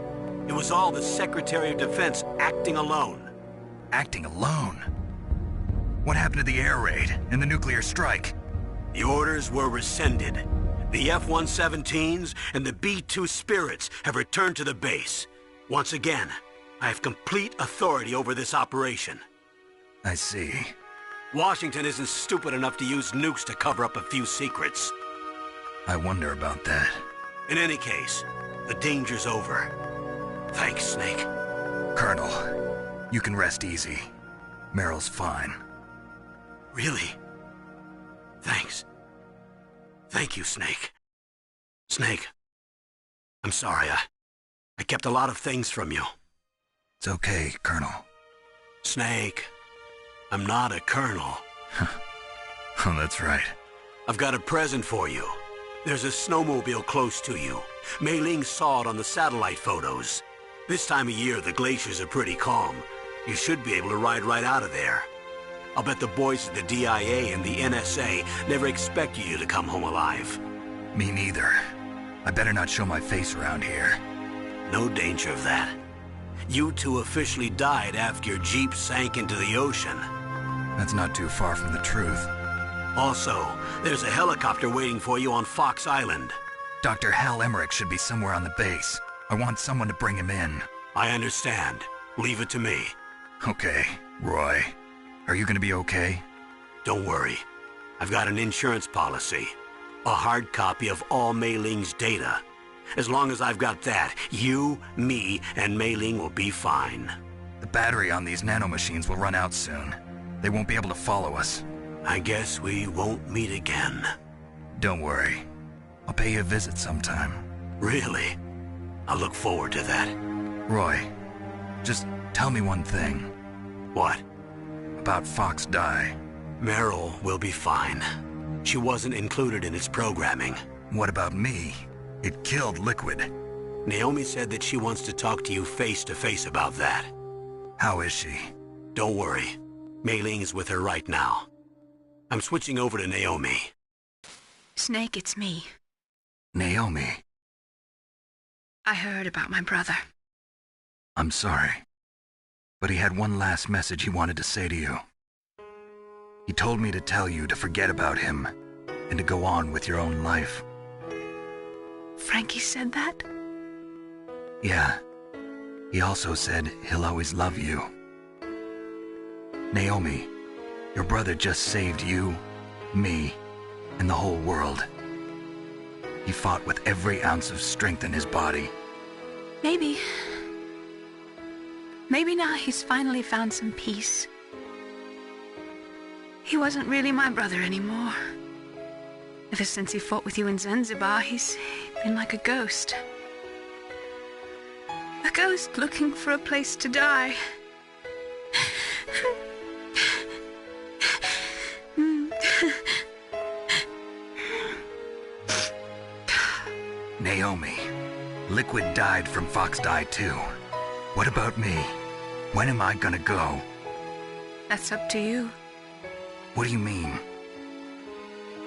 It was all the Secretary of Defense acting alone. Acting alone? What happened to the air raid and the nuclear strike? The orders were rescinded. The F-117s and the B-2 Spirits have returned to the base. Once again, I have complete authority over this operation. I see. Washington isn't stupid enough to use nukes to cover up a few secrets. I wonder about that. In any case, the danger's over. Thanks, Snake. Colonel, you can rest easy. Meryl's fine. Really? Thanks. Thank you, Snake. Snake, I'm sorry. I kept a lot of things from you. It's okay, Colonel. Snake, I'm not a colonel. Oh, that's right. I've got a present for you. There's a snowmobile close to you. Mei Ling saw it on the satellite photos. This time of year, the glaciers are pretty calm. You should be able to ride right out of there. I'll bet the boys at the DIA and the NSA never expected you to come home alive. Me neither. I better not show my face around here. No danger of that. You two officially died after your Jeep sank into the ocean. That's not too far from the truth. Also, there's a helicopter waiting for you on Fox Island. Dr. Hal Emmerich should be somewhere on the base. I want someone to bring him in. I understand. Leave it to me. Okay, Roy. Are you gonna be okay? Don't worry. I've got an insurance policy. A hard copy of all Mei Ling's data. As long as I've got that, you, me, and Mei Ling will be fine. The battery on these nanomachines will run out soon. They won't be able to follow us. I guess we won't meet again. Don't worry. I'll pay you a visit sometime. Really? I look forward to that. Roy, just tell me one thing. What? About Fox Die. Meryl will be fine. She wasn't included in its programming. What about me? It killed Liquid. Naomi said that she wants to talk to you face to face about that. How is she? Don't worry. Mei Ling is with her right now. I'm switching over to Naomi. Snake, it's me. Naomi. I heard about my brother. I'm sorry. But he had one last message he wanted to say to you. He told me to tell you to forget about him and to go on with your own life. Frankie said that? Yeah. He also said he'll always love you. Naomi, your brother just saved you, me, and the whole world. He fought with every ounce of strength in his body. Maybe now he's finally found some peace. He wasn't really my brother anymore. Ever since he fought with you in Zanzibar, he's been like a ghost. A ghost looking for a place to die. Naomi, Liquid died from Fox Die too. What about me? When am I gonna go? That's up to you. What do you mean?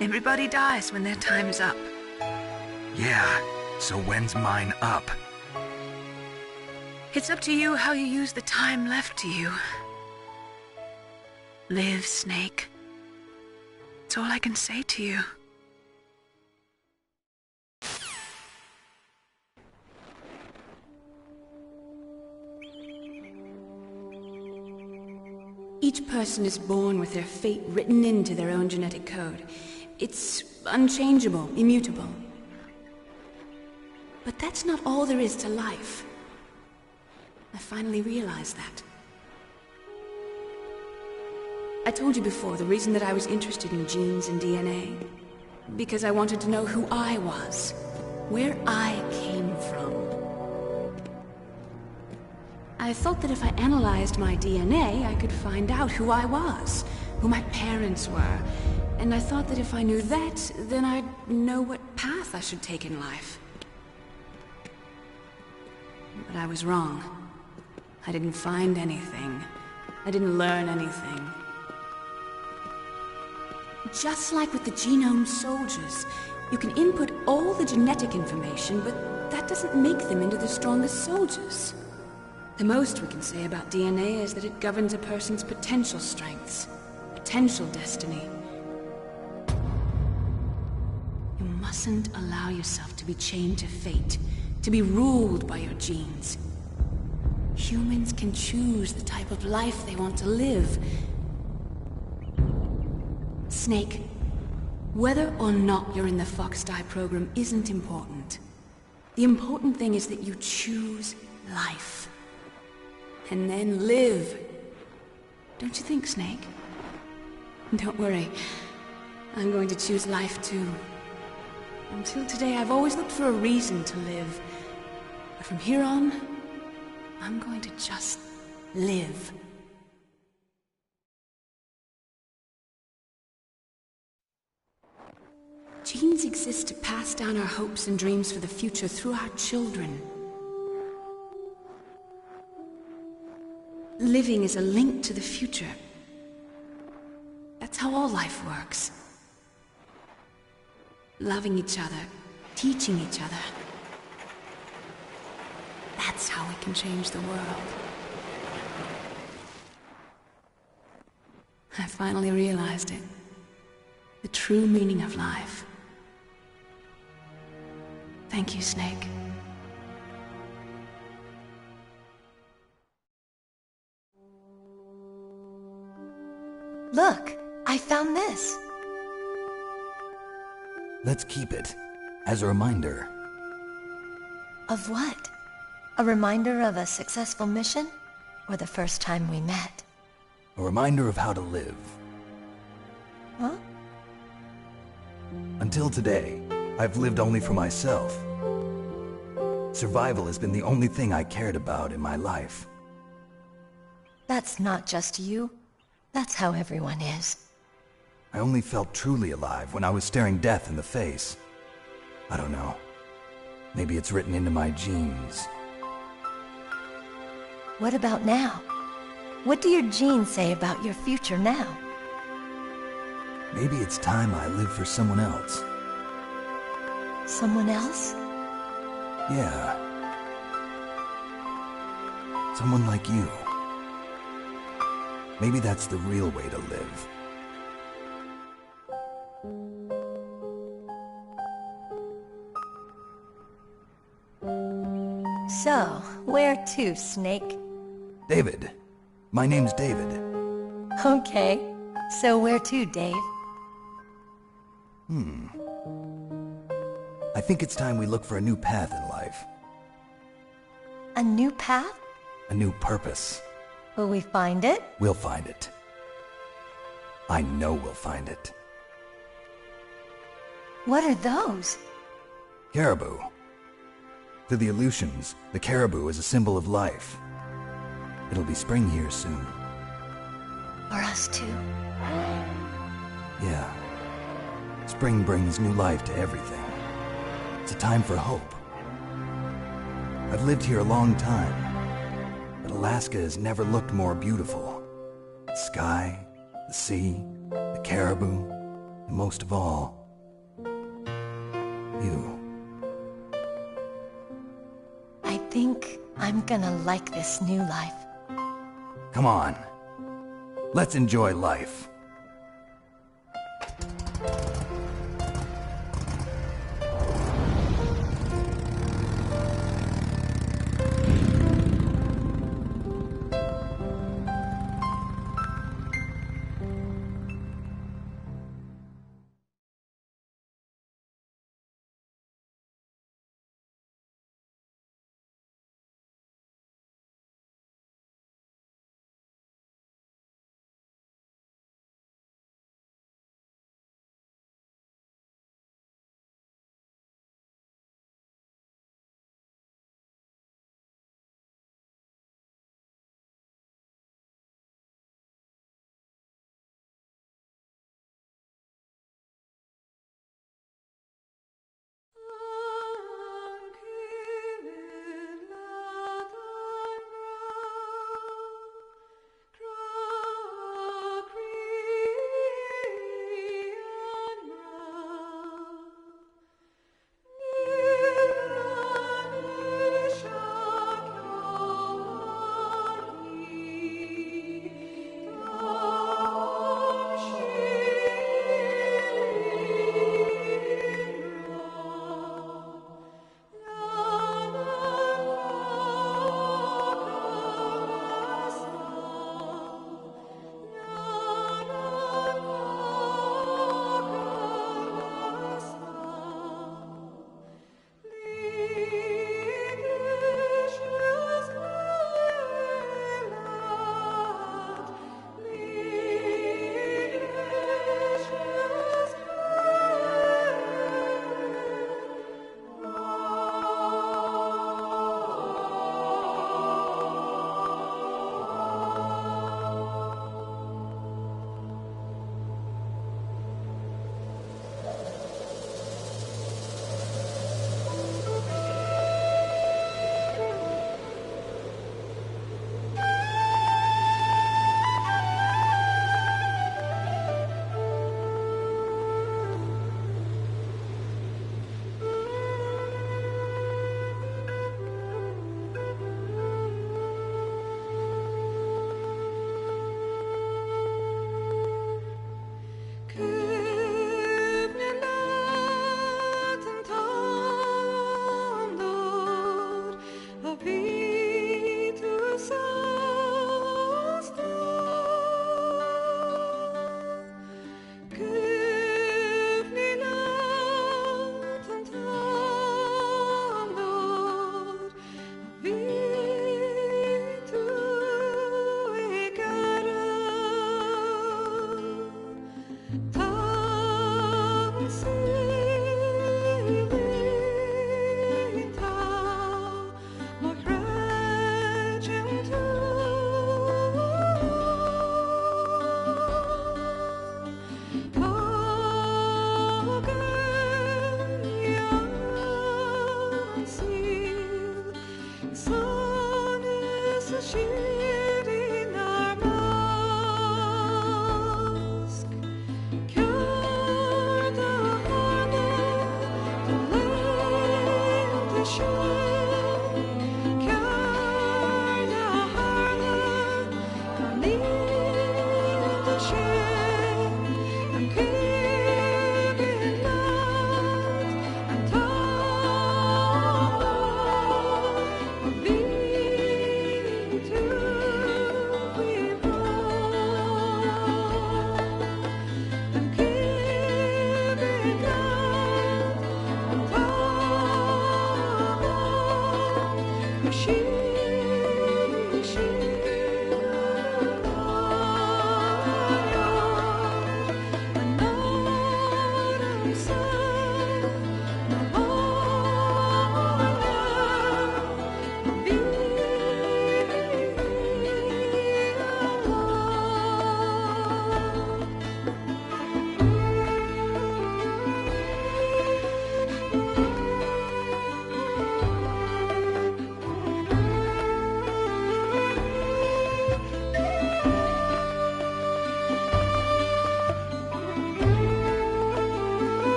Everybody dies when their time's up. Yeah, so when's mine up? It's up to you how you use the time left to you. Live, Snake. That's all I can say to you. Each person is born with their fate written into their own genetic code. It's unchangeable, immutable. But that's not all there is to life. I finally realized that. I told you before the reason that I was interested in genes and DNA. Because I wanted to know who I was, where I came from. I thought that if I analyzed my DNA, I could find out who I was, who my parents were, and I thought that if I knew that, then I'd know what path I should take in life. But I was wrong. I didn't find anything. I didn't learn anything. Just like with the genome soldiers, you can input all the genetic information, but that doesn't make them into the strongest soldiers. The most we can say about DNA is that it governs a person's potential strengths, potential destiny. You mustn't allow yourself to be chained to fate, to be ruled by your genes. Humans can choose the type of life they want to live. Snake, whether or not you're in the Fox-Die program isn't important. The important thing is that you choose life. And then live. Don't you think, Snake? Don't worry. I'm going to choose life too. Until today, I've always looked for a reason to live. But from here on, I'm going to just live. Genes exist to pass down our hopes and dreams for the future through our children. Living is a link to the future. That's how all life works. Loving each other, teaching each other. That's how we can change the world. I finally realized it. The true meaning of life. Thank you, Snake. Look, I found this. Let's keep it as a reminder. Of what? A reminder of a successful mission? Or the first time we met? A reminder of how to live. Huh? Until today, I've lived only for myself. Survival has been the only thing I cared about in my life. That's not just you. That's how everyone is. I only felt truly alive when I was staring death in the face. I don't know. Maybe it's written into my genes. What about now? What do your genes say about your future now? Maybe it's time I live for someone else. Someone else? Yeah. Someone like you. Maybe that's the real way to live. So, where to, Snake? David. My name's David. Okay. So where to, Dave? I think it's time we look for a new path in life. A new path? A new purpose. Will we find it? We'll find it. I know we'll find it. What are those? Caribou. To the Aleutians, the caribou is a symbol of life. It'll be spring here soon. For us too? Yeah. Spring brings new life to everything. It's a time for hope. I've lived here a long time, but Alaska has never looked more beautiful. The sky, the sea, the caribou, and most of all, you. I think I'm gonna like this new life. Come on. Let's enjoy life.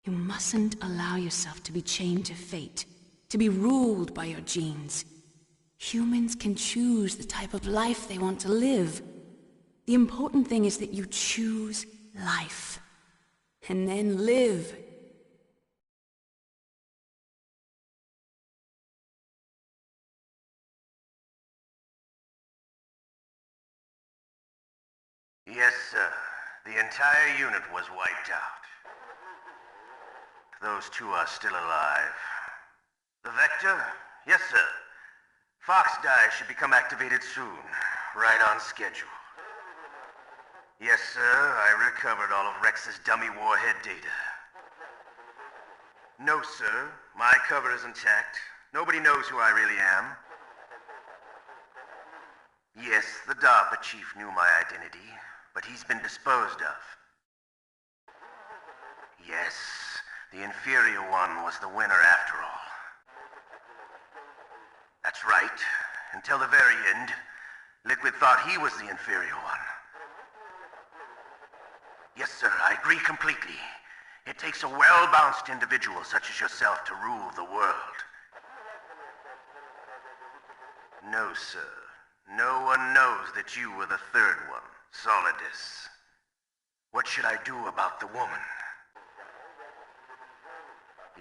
You mustn't allow yourself to be chained to fate, to be ruled by your genes. Humans can choose the type of life they want to live. The important thing is that you choose life, and then live. Yes, sir. The entire unit was wiped out. Those two are still alive. The Vector? Yes, sir. Fox die should become activated soon. Right on schedule. Yes, sir. I recovered all of Rex's dummy warhead data. No, sir. My cover is intact. Nobody knows who I really am. Yes, the DARPA chief knew my identity, but he's been disposed of. Yes, the inferior one was the winner after all. That's right. Until the very end, Liquid thought he was the inferior one. Yes, sir, I agree completely. It takes a well-balanced individual such as yourself to rule the world. No, sir. No one knows that you were the third one, Solidus. What should I do about the woman?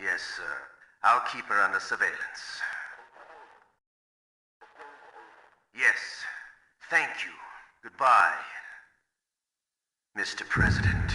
Yes, sir. I'll keep her under surveillance. Yes. Thank you. Goodbye, Mr. President.